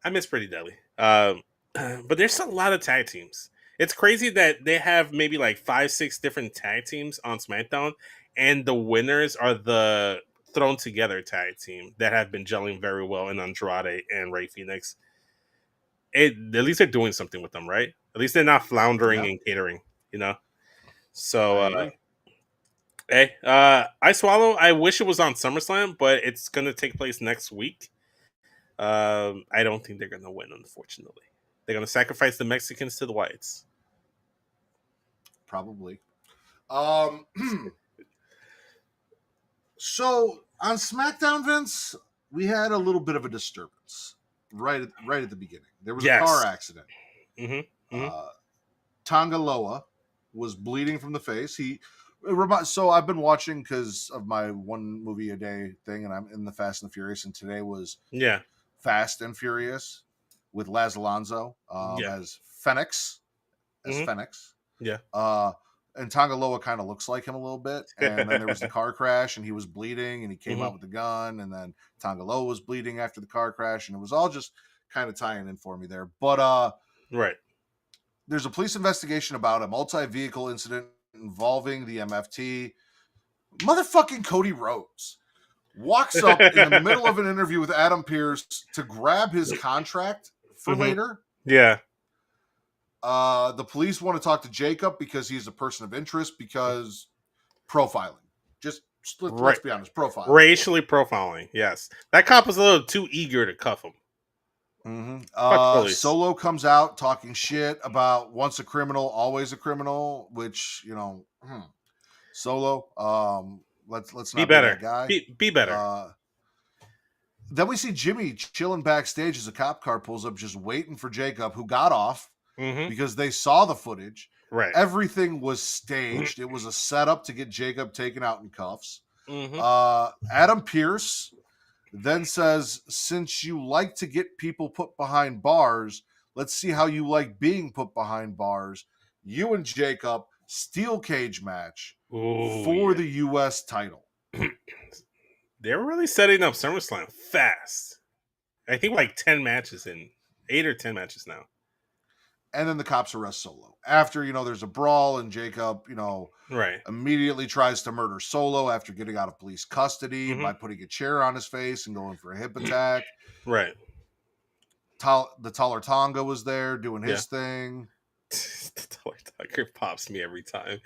I miss Pretty Deadly. But there's a lot of tag teams. It's crazy that they have maybe like 5-6 different tag teams on SmackDown, and the winners are the thrown together tag team that have been gelling very well in Andrade and Rey Fenix. At least they're doing something with them, right? At least they're not floundering and catering, you know? So, hey, I Swallow, I wish it was on SummerSlam, but it's going to take place next week. I don't think they're going to win, unfortunately. They're going to sacrifice the Mexicans to the Whites. Probably. So on SmackDown, Vince, we had a little bit of a disturbance right at the beginning. There was a car accident. Tonga Loa was bleeding from the face. So I've been watching because of my one movie a day thing, and I'm in the Fast and the Furious, and today was Fast and Furious with Laz Alonso as Fenix. And Tonga Loa kind of looks like him a little bit. And then there was the car crash, and he was bleeding, and he came out with the gun, and then Tonga Loa was bleeding after the car crash, and it was all just kind of tying in for me there. But there's a police investigation about a multi-vehicle incident involving the MFT. Motherfucking Cody Rhodes walks up in the middle of an interview with Adam Pearce to grab his contract for later. Yeah. The police want to talk to Jacob because he's a person of interest, because profiling. Just let's be honest, profiling. Racially profiling, yes. That cop was a little too eager to cuff him. Solo comes out talking shit about once a criminal, always a criminal, which, Solo, let's not be better. That guy. Be better. Then we see Jimmy chilling backstage as a cop car pulls up, just waiting for Jacob, who got off because they saw the footage. Right. Everything was staged. It was a setup to get Jacob taken out in cuffs. Adam Pearce Then says, since you like to get people put behind bars, let's see how you like being put behind bars. You and Jacob, steel cage match for the U.S. title. They're really setting up SummerSlam fast. I think like 10 matches in, 8 or 10 matches now. And then the cops arrest Solo. After, there's a brawl and Jacob, right, immediately tries to murder Solo after getting out of police custody by putting a chair on his face and going for a hip attack. Right. The Taller Tonga was there doing his thing. The Taller Tonga pops me every time.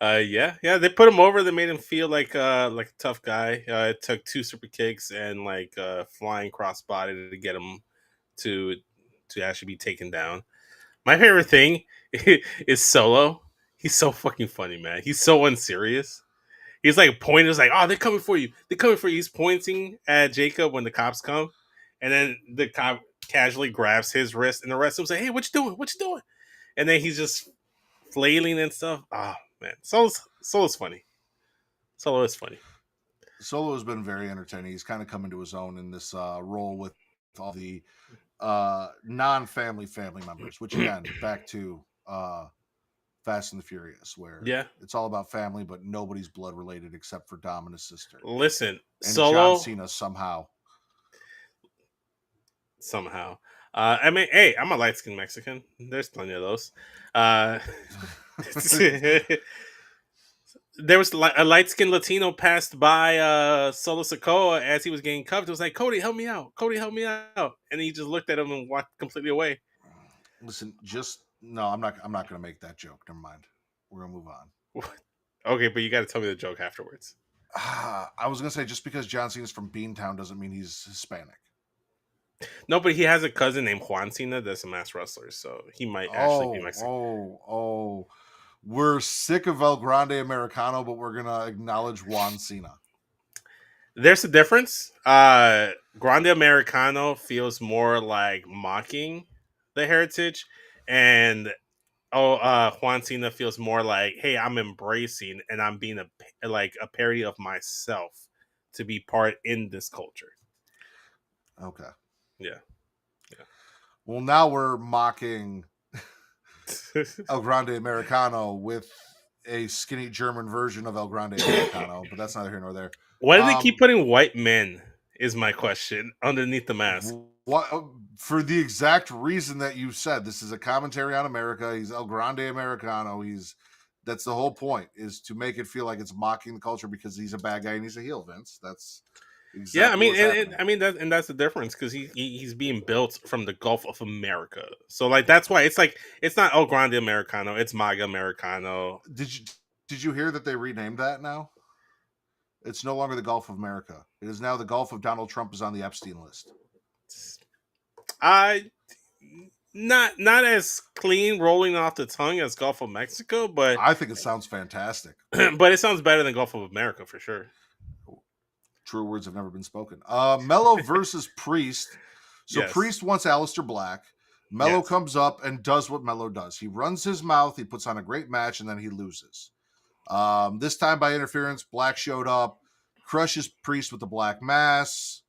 They put him over. They made him feel like a tough guy. It took 2 super kicks and like flying crossbody to get him to actually be taken down. My favorite thing is Solo. He's so fucking funny, man. He's so unserious. He's like pointing, like, "Oh, they're coming for you. They're coming for you." He's pointing at Jacob when the cops come, and then the cop casually grabs his wrist, and the rest of them say, "Hey, what you doing? What you doing?" And then he's just flailing and stuff. Oh man, Solo's funny. Solo is funny. Solo has been very entertaining. He's kind of come into his own in this role with all the non-family family members, which again, back to Fast and the Furious, where it's all about family, but nobody's blood related except for Dom and his sister. Listen, and Solo, John Cena somehow. I mean, hey, I'm a light-skinned Mexican. There's plenty of those. There was a light-skinned Latino passed by Solo Sikoa as he was getting cuffed. It was like, "Cody, help me out. Cody, help me out." And he just looked at him and walked completely away. Listen, no, I'm not going to make that joke. Never mind. We're going to move on. Okay, but you got to tell me the joke afterwards. I was going to say, just because John Cena's from Beantown doesn't mean he's Hispanic. No, but he has a cousin named Juan Cena that's a mass wrestler, so he might actually be Mexican. We're sick of El Grande Americano, but we're going to acknowledge Juan Cena. There's a difference. Grande Americano feels more like mocking the heritage, and Juan Cena feels more like, hey, I'm embracing and I'm being a parody of myself to be part in this culture. Okay. Yeah. Well, now we're mocking El Grande Americano with a skinny German version of El Grande Americano, but that's neither here nor there. Why do they keep putting white men, is my question, underneath the mask? What, for the exact reason that you said. This is a commentary on America. He's El Grande Americano. That's the whole point, is to make it feel like it's mocking the culture because he's a bad guy and he's a heel, Vince. That's exactly that's the difference, because he's being built from the Gulf of America. So like that's why it's not El Grande Americano, it's MAGA Americano. Did you hear that they renamed that now? It's no longer the Gulf of America. It is now the Gulf of Donald Trump is on the Epstein list. Not as clean rolling off the tongue as Gulf of Mexico, but I think it sounds fantastic. But it sounds better than Gulf of America for sure. True words have never been spoken. Mello versus Priest. So Yes. Priest wants Aleister Black. Mello comes up and does what Mello does. He runs his mouth. He puts on a great match, and then he loses. This time by interference, Black showed up, crushes Priest with the Black Mass.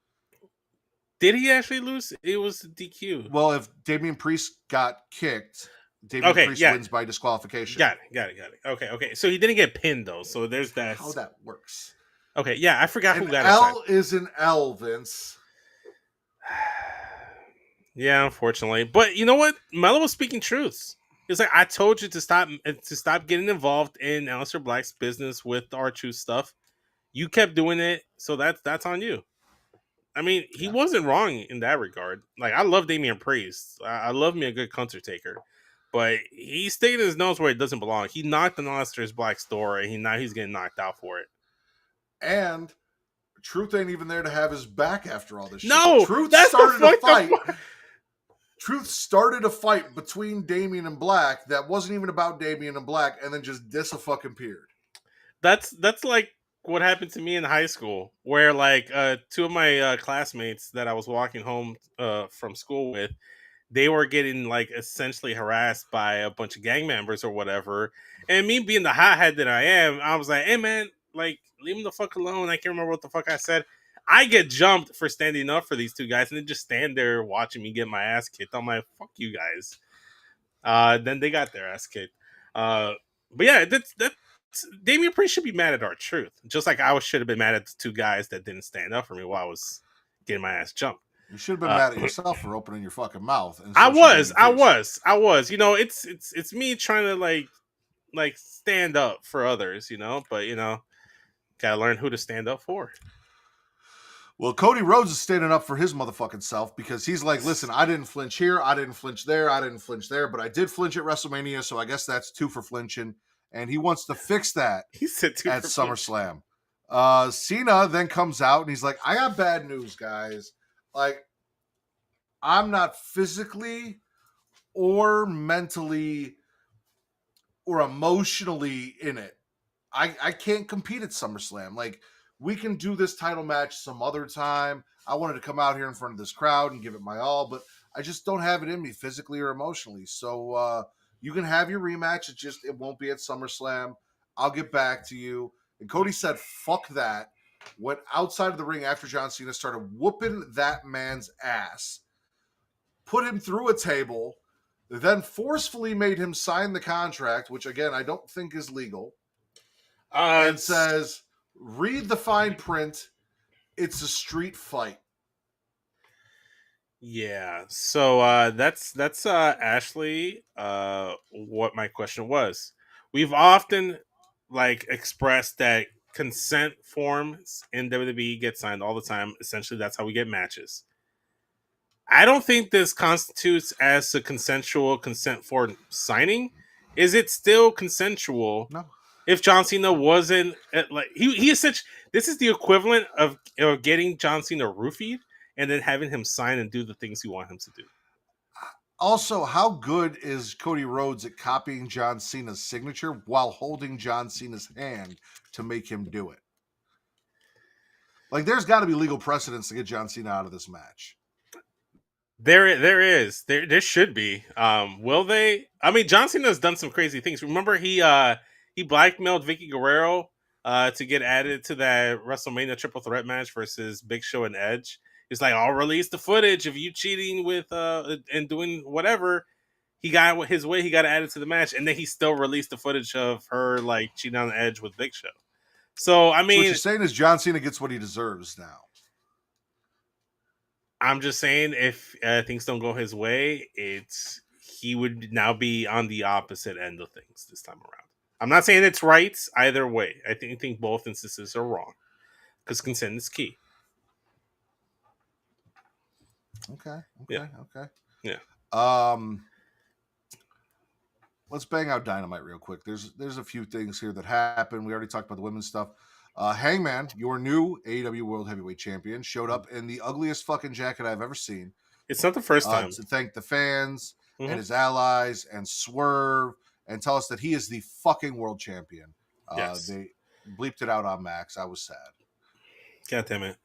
Did he actually lose? It was DQ. Well, if Damian Priest got kicked, Damian Priest wins by disqualification. Got it. Okay. So he didn't get pinned though. So there's that. How that works. Okay, yeah, I forgot who got L is an L, Vince. Yeah, unfortunately. But you know what? Mello was speaking truths. It's like, I told you to stop getting involved in Aleister Black's business with R-Truth stuff. You kept doing it, so that's on you. I mean, he wasn't wrong in that regard. Like, I love Damian Priest. I love me a good counter taker. But he's sticking his nose where it doesn't belong. He knocked on Aleister Black's door, and now he's getting knocked out for it. And Truth ain't even there to have his back after all this shit. No, Truth started a fight. Truth started a fight between Damian and Black that wasn't even about Damian and Black, and then just disappeared. That's like what happened to me in high school, where like two of my classmates that I was walking home from school with, they were getting like essentially harassed by a bunch of gang members or whatever. And me being the hothead that I am, I was like, hey man, like leave him the fuck alone. I can't remember what the fuck I said. I get jumped for standing up for these two guys, and they just stand there watching me get my ass kicked. I'm like, fuck you guys. Then they got their ass kicked. But yeah, that's Damian Priest should be mad at R-Truth, just like I should have been mad at the two guys that didn't stand up for me while I was getting my ass jumped. You should have been mad at yourself for opening your fucking mouth. And I was. You know, it's me trying to like stand up for others, you know, but you know, gotta learn who to stand up for. Well, Cody Rhodes is standing up for his motherfucking self because he's like, listen, I didn't flinch here, I didn't flinch there, I didn't flinch there, but I did flinch at WrestleMania, so I guess that's 2 for flinching. And he wants to fix that He said 2 at for SummerSlam. Cena then comes out and he's like, I got bad news, guys. Like, I'm not physically or mentally or emotionally in it. I can't compete at SummerSlam. Like, we can do this title match some other time. I wanted to come out here in front of this crowd and give it my all, but I just don't have it in me physically or emotionally. So you can have your rematch. It won't be at SummerSlam. I'll get back to you. And Cody said, fuck that. Went outside of the ring after John Cena started whooping that man's ass. Put him through a table. Then forcefully made him sign the contract, which, again, I don't think is legal. And says, read the fine print. It's a street fight. Yeah. So that's Ashley. What my question was. We've often like expressed that consent forms in WWE get signed all the time. Essentially, that's how we get matches. I don't think this constitutes as a consensual consent for signing. Is it still consensual? No. If John Cena wasn't like he is such, this is the equivalent of getting John Cena roofied and then having him sign and do the things you want him to do. Also, how good is Cody Rhodes at copying John Cena's signature while holding John Cena's hand to make him do it? Like, there's got to be legal precedence to get John Cena out of this match. There should be. Will they? I mean, John Cena has done some crazy things. Remember, he blackmailed Vicky Guerrero to get added to that WrestleMania triple threat match versus Big Show and Edge. He's like, I'll release the footage of you cheating with and doing whatever. He got his way. He got added to the match, and then he still released the footage of her like cheating on Edge with Big Show. So I mean, so what you're saying is John Cena gets what he deserves now. I'm just saying, if things don't go his way, he would now be on the opposite end of things this time around. I'm not saying it's right either way. I think both instances are wrong because consent is key. Okay. Yeah. Let's bang out Dynamite real quick. There's a few things here that happen. We already talked about the women's stuff. Hangman, your new AEW World Heavyweight Champion, showed up in the ugliest fucking jacket I've ever seen. It's not the first time. To thank the fans and his allies and Swerve and tell us that he is the fucking world champion. Yes. They bleeped it out on Max. I was sad. God damn it.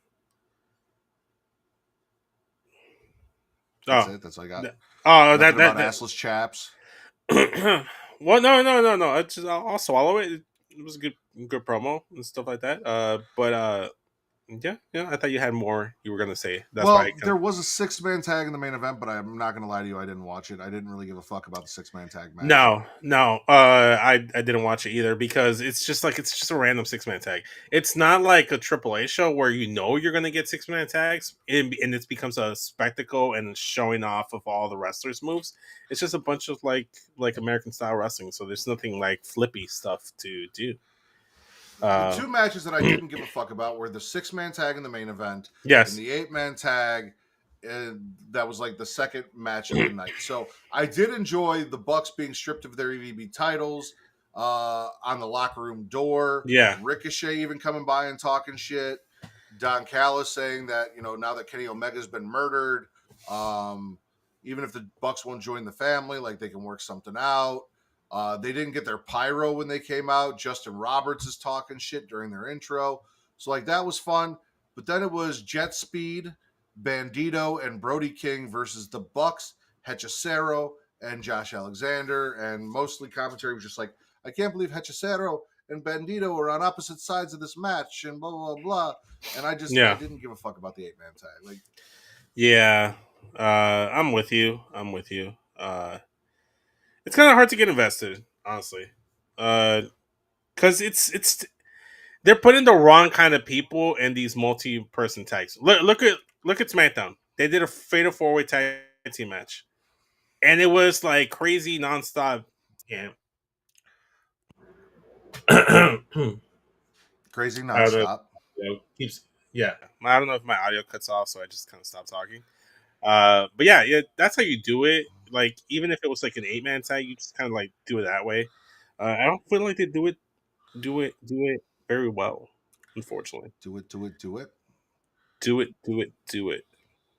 That's it. That's all I got. That assless chaps. Well, no. I'll swallow it. It was a good promo and stuff like that. But yeah. I thought you had more you were gonna say. That's why there was a 6-man tag in the main event, but I'm not gonna lie to you, I didn't watch it. I didn't really give a fuck about the 6-man tag match. No. I didn't watch it either because it's just a random 6-man tag. It's not like a AAA show where you're gonna get 6-man tags and it becomes a spectacle and showing off of all the wrestlers' moves. It's just a bunch of like American style wrestling. So there's nothing like flippy stuff to do. The 2 matches that I didn't give a fuck about were the 6-man tag in the main event, yes, and the 8-man tag. That was like the second match of the night. So I did enjoy the Bucks being stripped of their EVB titles on the locker room door. Yeah, Ricochet even coming by and talking shit. Don Callis saying that now that Kenny Omega's been murdered, even if the Bucks won't join the family, like they can work something out. They didn't get their pyro when they came out. Justin Roberts is talking shit during their intro. So, like, that was fun. But then it was Jet Speed, Bandito, and Brody King versus the Bucks, Hechicero, and Josh Alexander. And mostly commentary was just like, I can't believe Hechicero and Bandito are on opposite sides of this match, and blah blah blah. And I didn't give a fuck about the 8-man tag. Like, yeah, I'm with you. It's kind of hard to get invested, honestly, because it's they're putting the wrong kind of people in these multi-person tags. Look at SmackDown. They did a fatal 4-way tag team match, and it was like crazy nonstop. Yeah. crazy nonstop. Yeah, I don't know if my audio cuts off, so I just kind of stopped talking. But yeah, that's how you do it. Like, even if it was like an 8-man tag, you just kind of like do it that way. I don't feel like they do it very well, unfortunately. Do it.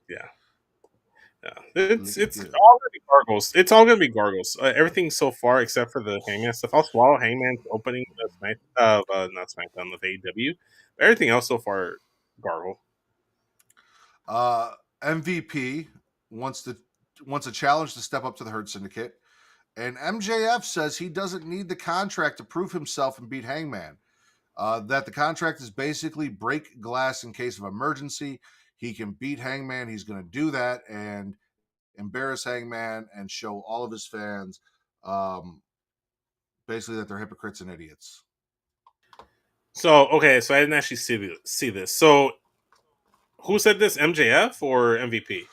Yeah. It's all gonna be gargles. It's all gonna be gargles. Everything so far except for the Hangman stuff. I'll swallow Hangman's opening of not SmackDown of AEW. But everything else so far, gargle. MVP wants a challenge to step up to the Hurt Syndicate, and MJF says he doesn't need the contract to prove himself and beat Hangman. That the contract is basically break glass in case of emergency. He can beat Hangman. He's going to do that and embarrass Hangman and show all of his fans basically that they're hypocrites and idiots. So, okay, so I didn't actually see this. So, who said this, MJF or MVP?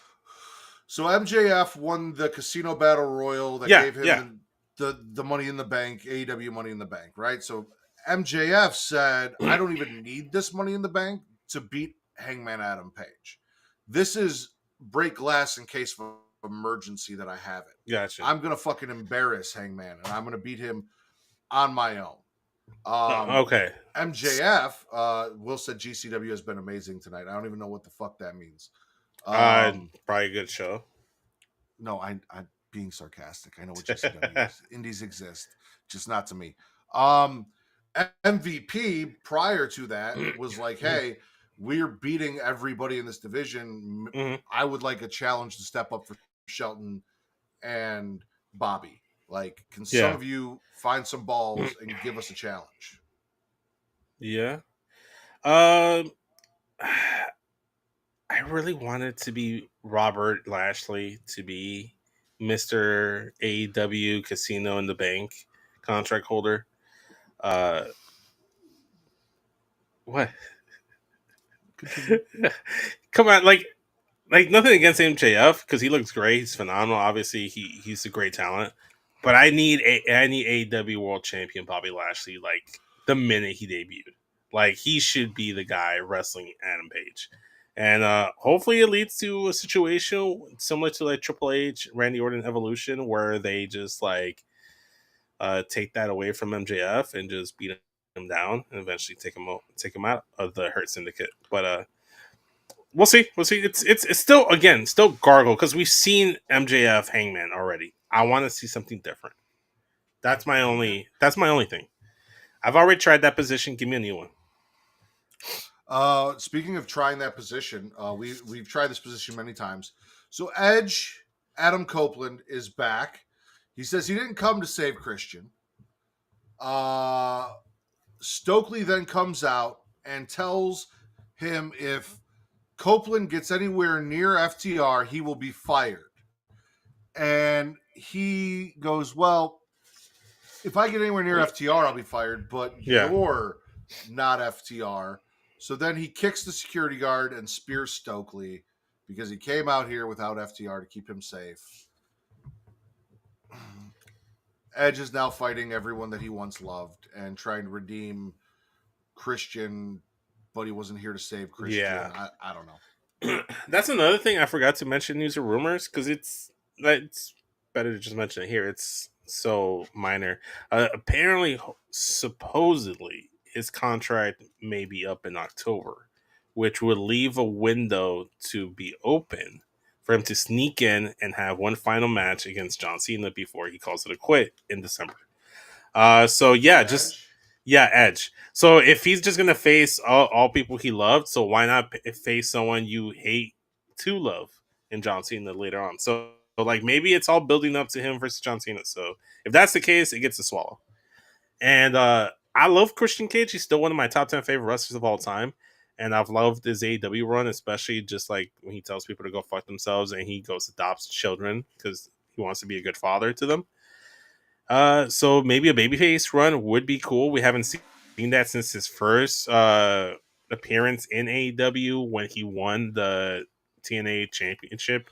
So, MJF won the Casino Battle Royal that gave him the Money in the Bank, AEW Money in the Bank, right? So, MJF said, I don't even need this Money in the Bank to beat Hangman Adam Page. This is break glass in case of emergency that I have it. Gotcha. I'm going to fucking embarrass Hangman, and I'm going to beat him on my own. Okay. MJF, Will said GCW has been amazing tonight. I don't even know what the fuck that means. Probably a good show. No, I'm being sarcastic. I know what GCW is. Indies exist, just not to me. MVP prior to that was like, hey, we're beating everybody in this division. Mm-hmm. I would like a challenge to step up for Shelton and Bobby. Like, can some of you find some balls and give us a challenge? Yeah. I really wanted to be Robert Lashley to be Mr. AEW Casino in the Bank contract holder. What? Come on, like nothing against MJF because he looks great. He's phenomenal. Obviously, he's a great talent. But I need AEW World Champion Bobby Lashley like the minute he debuted. Like, he should be the guy wrestling Adam Page. And hopefully it leads to a situation similar to like Triple H, Randy Orton Evolution, where they just like take that away from MJF and just beat him down and eventually take him out of the Hurt Syndicate. But we'll see. It's still gargle because we've seen MJF Hangman already. I want to see something different. That's my only thing. I've already tried that position. Give me a new one. Speaking of trying that position, we've tried this position many times. So Edge, Adam Copeland is back. He says he didn't come to save Christian. Stokely then comes out and tells him if Copeland gets anywhere near FTR, he will be fired. And he goes, well, if I get anywhere near FTR, I'll be fired, but you're not FTR. So then he kicks the security guard and spears Stokely because he came out here without FTR to keep him safe. Edge is now fighting everyone that he once loved and trying to redeem Christian, but he wasn't here to save Christian. Yeah. I don't know. That's another thing I forgot to mention, news or rumors, because it's better to just mention it here. It's so minor. Apparently, supposedly, his contract may be up in October, which would leave a window to be open for him to sneak in and have one final match against John Cena before he calls it a quit in December. Edge. So if he's just gonna face all people he loved, so why not face someone you hate to love in John Cena later on? So like maybe it's all building up to him versus John Cena. So if that's the case, it gets a swallow. And I love Christian Cage. He's still one of my top 10 favorite wrestlers of all time. And I've loved his AEW run, especially just like when he tells people to go fuck themselves and he goes adopts children because he wants to be a good father to them. So maybe a babyface run would be cool. We haven't seen that since his first appearance in AEW when he won the TNA Championship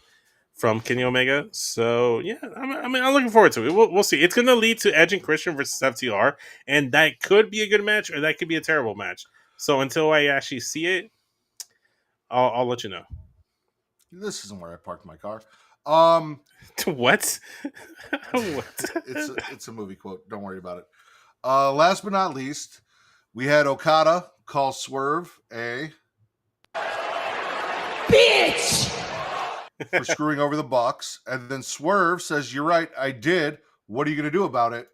from Kenny Omega. So yeah, I'm looking forward to it. We'll see. It's going to lead to Edge and Christian versus FTR, and that could be a good match, or that could be a terrible match. So until I actually see it, I'll let you know. This isn't where I parked my car. What? What? It's a movie quote. Don't worry about it. Last but not least, we had Okada call Swerve a Bitch! for screwing over the Bucks, and then Swerve says, "You're right, I did. What are you going to do about it?"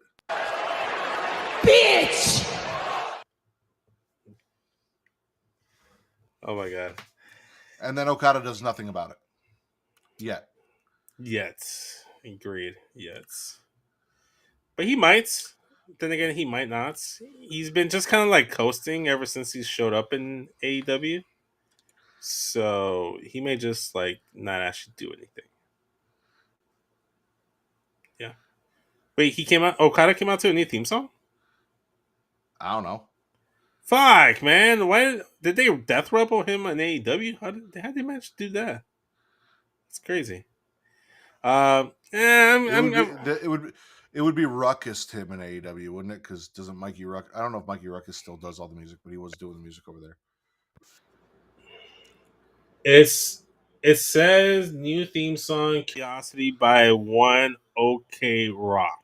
Bitch! Oh my god. And then Okada does nothing about it. Yet. Agreed. Yes. But he might. Then again, he might not. He's been just kind of like coasting ever since he showed up in AEW. So he may just like not actually do anything. Yeah. Wait, he came out. Okada came out to a new theme song? I don't know. Fuck, man. Why did they death rebel him in AEW? How did they manage to do that? It's crazy. It would be Ruckus him in AEW, wouldn't it? Because doesn't Mikey Ruckus? I don't know if Mikey Ruckus still does all the music, but he was doing the music over there. It says new theme song Curiosity by One OK Rock.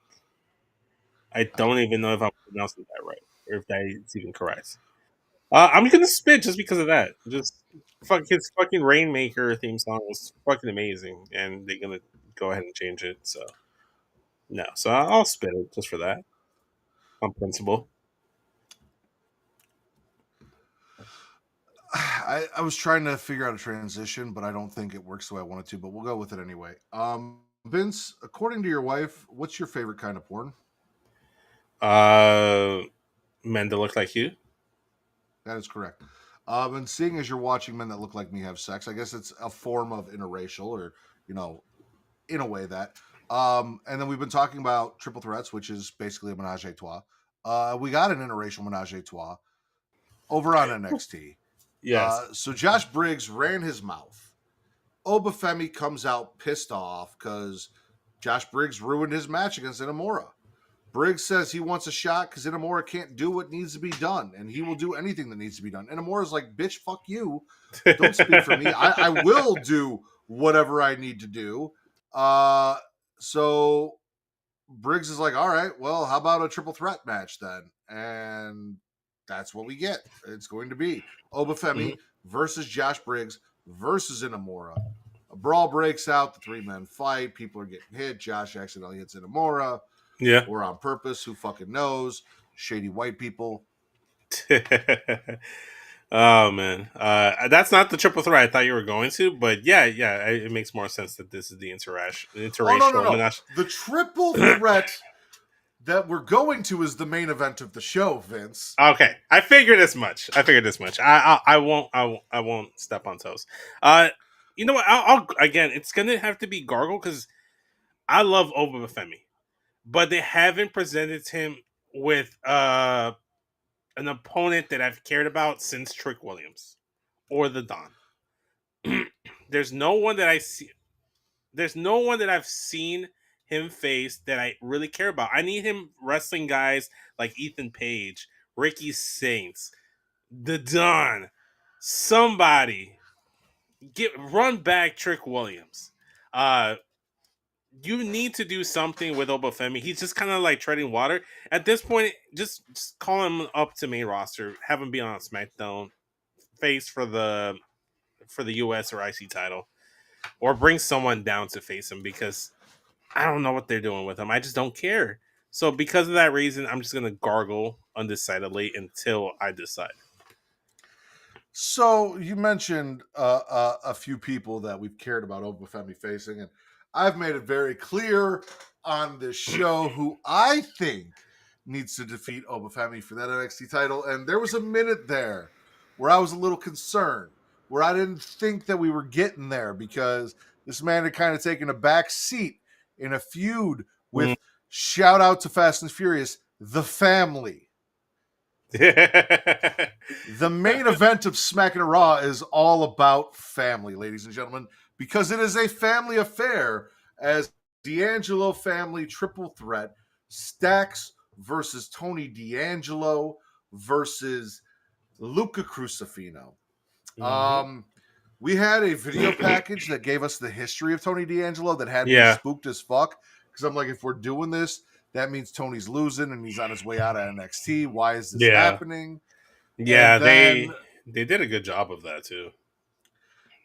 I don't even know if I'm pronouncing that right or if that is even correct. I'm gonna spit just because of that. Just his fucking Rainmaker theme song was fucking amazing, and they're gonna go ahead and change it. So no, so I'll spit it just for that on principle. I was trying to figure out a transition, but I don't think it works the way I wanted to. But we'll go with it anyway. Vince, according to your wife, what's your favorite kind of porn? Men that look like you. That is correct. And seeing as you're watching men that look like me have sex, I guess it's a form of interracial, or in a way that. And then we've been talking about triple threats, which is basically a menage a trois. We got an interracial menage a trois over on NXT. Yes. So Josh Briggs ran his mouth. Obafemi comes out pissed off because Josh Briggs ruined his match against Inamura. Briggs says he wants a shot because Inamura can't do what needs to be done, and he will do anything that needs to be done. Inamura's like, bitch, fuck you. Don't speak for me. I will do whatever I need to do. So Briggs is like, all right, well, how about a triple threat match then? And that's what we get. It's going to be Obafemi versus Josh Briggs versus Inamura. A brawl breaks out. The three men fight. People are getting hit. Josh accidentally hits Inamura. Yeah. Or on purpose. Who fucking knows? Shady white people. Oh man, that's not the triple threat I thought you were going to, but yeah, it makes more sense that this is the interracial. No. The triple threat that we're going to is the main event of the show, Vince. Okay, I figured as much. I won't step on toes. You know what? I'll again. It's gonna have to be Gargle because I love Obafemi, but they haven't presented him with an opponent that I've cared about since Trick Williams or the Don. There's no one that I see. There's no one that I've seen him face that I really care about. I need him wrestling guys like Ethan Page, Ricky Saints, the Don. Somebody run back Trick Williams. You need to do something with Obafemi. He's just kind of like treading water. At this point, just call him up to main roster. Have him be on Smackdown. Face for the US or IC title. Or bring someone down to face him because I don't know what they're doing with him. I just don't care. So because of that reason, I'm just going to gargle undecidedly until I decide. So you mentioned a few people that we've cared about Obafemi facing, and I've made it very clear on this show who I think needs to defeat Obafemi for that NXT title. And there was a minute there where I was a little concerned, where I didn't think that we were getting there because this man had kind of taken a back seat in a feud with, shout out to Fast and Furious, the family. The main event of Smackin' Raw is all about family, ladies and gentlemen, because it is a family affair as D'Angelo family triple threat, Stacks versus Tony D'Angelo versus Luca Crucifino. We had a video package that gave us the history of Tony D'Angelo that had me spooked as fuck, because I'm like, if we're doing this, that means Tony's losing and he's on his way out of NXT. Why is this happening? Yeah, they did a good job of that too.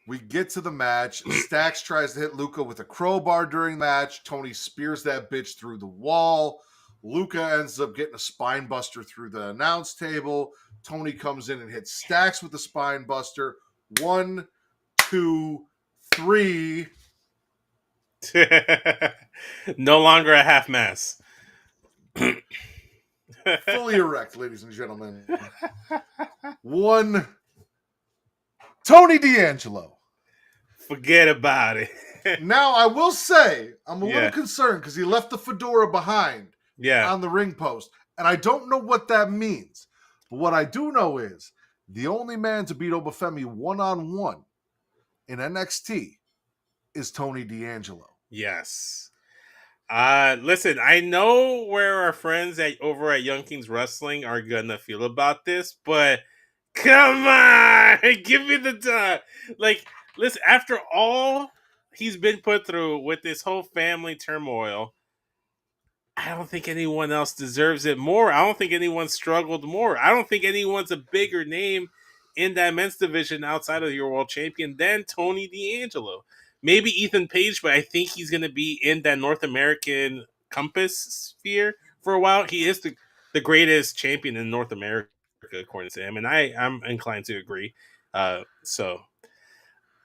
We get to the match. Stacks tries to hit Luca with a crowbar during the match. Tony spears that bitch through the wall. Luca ends up getting a spine buster through the announce table. Tony comes in and hits Stacks with the spine buster. 1, 2, 3. No longer a half mass. Fully erect, ladies and gentlemen. 1. Tony D'Angelo. Forget about it. Now, I will say, I'm a little concerned because he left the fedora behind on the ring post. And I don't know what that means. But what I do know is the only man to beat Obafemi one-on-one in NXT is Tony D'Angelo. Yes. Listen, I know where our friends over at Young Kings Wrestling are gonna feel about this, but come on, give me the time. Like, listen, after all he's been put through with this whole family turmoil, I don't think anyone else deserves it more. I don't think anyone struggled more. I don't think anyone's a bigger name in that men's division outside of your world champion than Tony D'Angelo. Maybe Ethan Page, but I think he's going to be in that North American compass sphere for a while. He is the greatest champion in North America, according to him, and I'm inclined to agree. So,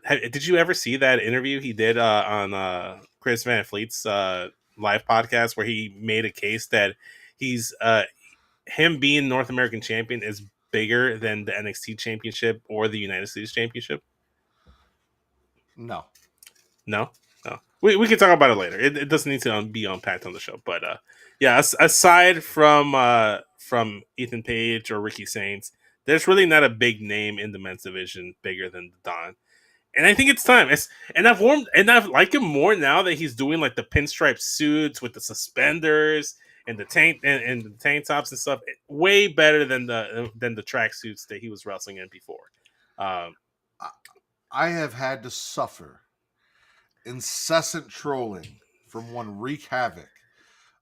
did you ever see that interview he did on Chris Van Fleet's live podcast where he made a case that he's him being North American champion is bigger than the NXT championship or the United States championship? No. We can talk about it later. It doesn't need to be unpacked on the show. But aside from Ethan Page or Ricky Saints, there's really not a big name in the men's division bigger than Don. And I think it's time. I've liked him more now that he's doing like the pinstripe suits with the suspenders and the tank and the tank tops and stuff. Way better than the track suits that he was wrestling in before. I have had to suffer incessant trolling from one Wreak Havoc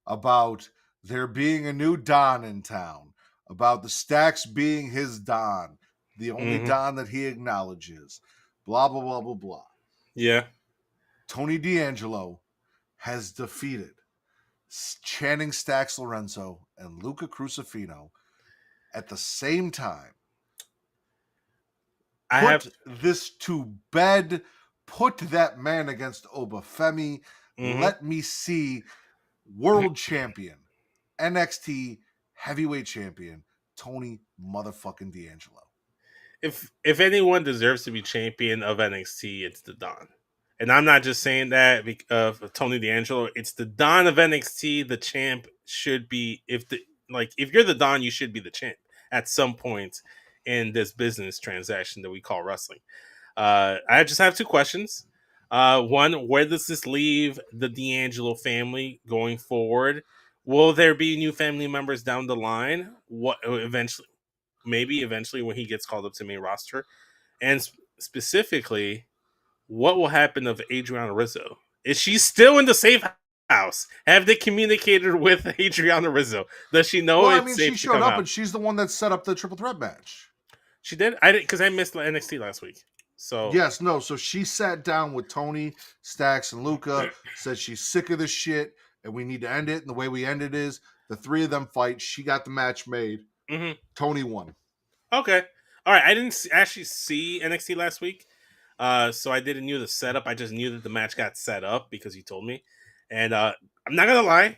about there being a new Don in town, about the Stacks being his Don, the only Don that he acknowledges, blah, blah, blah, blah, blah. Yeah. Tony D'Angelo has defeated Channing Stacks Lorenzo and Luca Crucifino at the same time. Put this to bed. Put that man against Obafemi. Let me see world champion, NXT heavyweight champion, Tony motherfucking D'Angelo. If anyone deserves to be champion of NXT, it's the Don. And I'm not just saying that because of Tony D'Angelo. It's the Don of NXT. The champ should be, if you're the Don, you should be the champ at some point in this business transaction that we call wrestling. I just have two questions. One, where does this leave the D'Angelo family going forward? Will there be new family members down the line? Maybe eventually when he gets called up to main roster? And specifically, what will happen of Adriana Rizzo? Is she still in the safe house? Have they communicated with Adriana Rizzo? Does she know it's safe? She showed up and she's the one that set up the triple threat match. She did? I didn't, because I missed NXT last week. So so she sat down with Tony, Stacks, and Luca, said she's sick of this shit and we need to end it. And the way we end it is the three of them fight. She got the match made. Tony won. Okay. All right. I didn't actually see NXT last week. So I didn't know the setup. I just knew that the match got set up because you told me. And I'm not going to lie.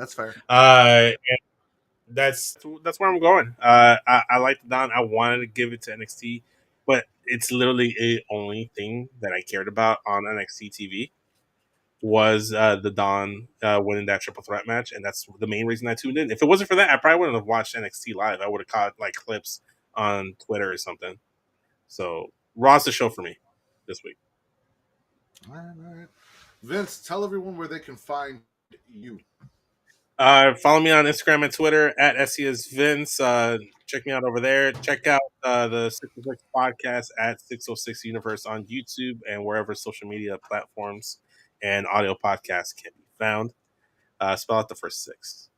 That's fair. And that's where I'm going. I like the Don. I wanted to give it to NXT, but it's literally the only thing that I cared about on NXT TV was the Don winning that triple threat match, and that's the main reason I tuned in. If it wasn't for that, I probably wouldn't have watched NXT live. I would have caught like clips on Twitter or something. So Raw's the show for me this week. All right. Vince, tell everyone where they can find you. Follow me on Instagram and Twitter at SCSVince. Check me out over there. Check out the 606 podcast at 606 Universe on YouTube and wherever social media platforms and audio podcasts can be found. Spell out the first 6.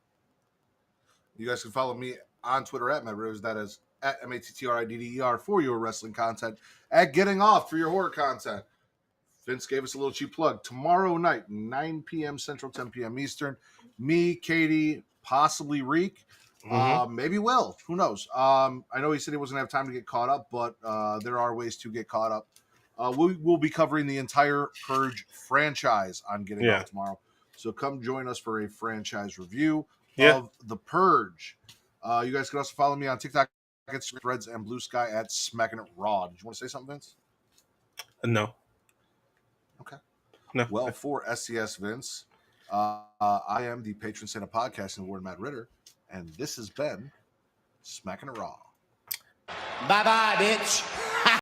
You guys can follow me on Twitter at Matt Rivers. That is at MATTRIDDER for your wrestling content. At Getting Off for your horror content. Vince gave us a little cheap plug. Tomorrow night, 9 p.m. Central, 10 p.m. Eastern. Me, Katie, possibly Reek. Maybe Will. Who knows? I know he said he wasn't going to have time to get caught up, but there are ways to get caught up. We'll be covering the entire Purge franchise on Getting Off tomorrow. So come join us for a franchise review of The Purge. You guys can also follow me on TikTok, Threads, and Blue Sky at Smackin Raw. Did you want to say something, Vince? No. Okay. No. Well, for SCS Vince, I am the patron saint of podcasting, Award Matt Ritter, and this has been Smackin Raw. Bye-bye, bitch.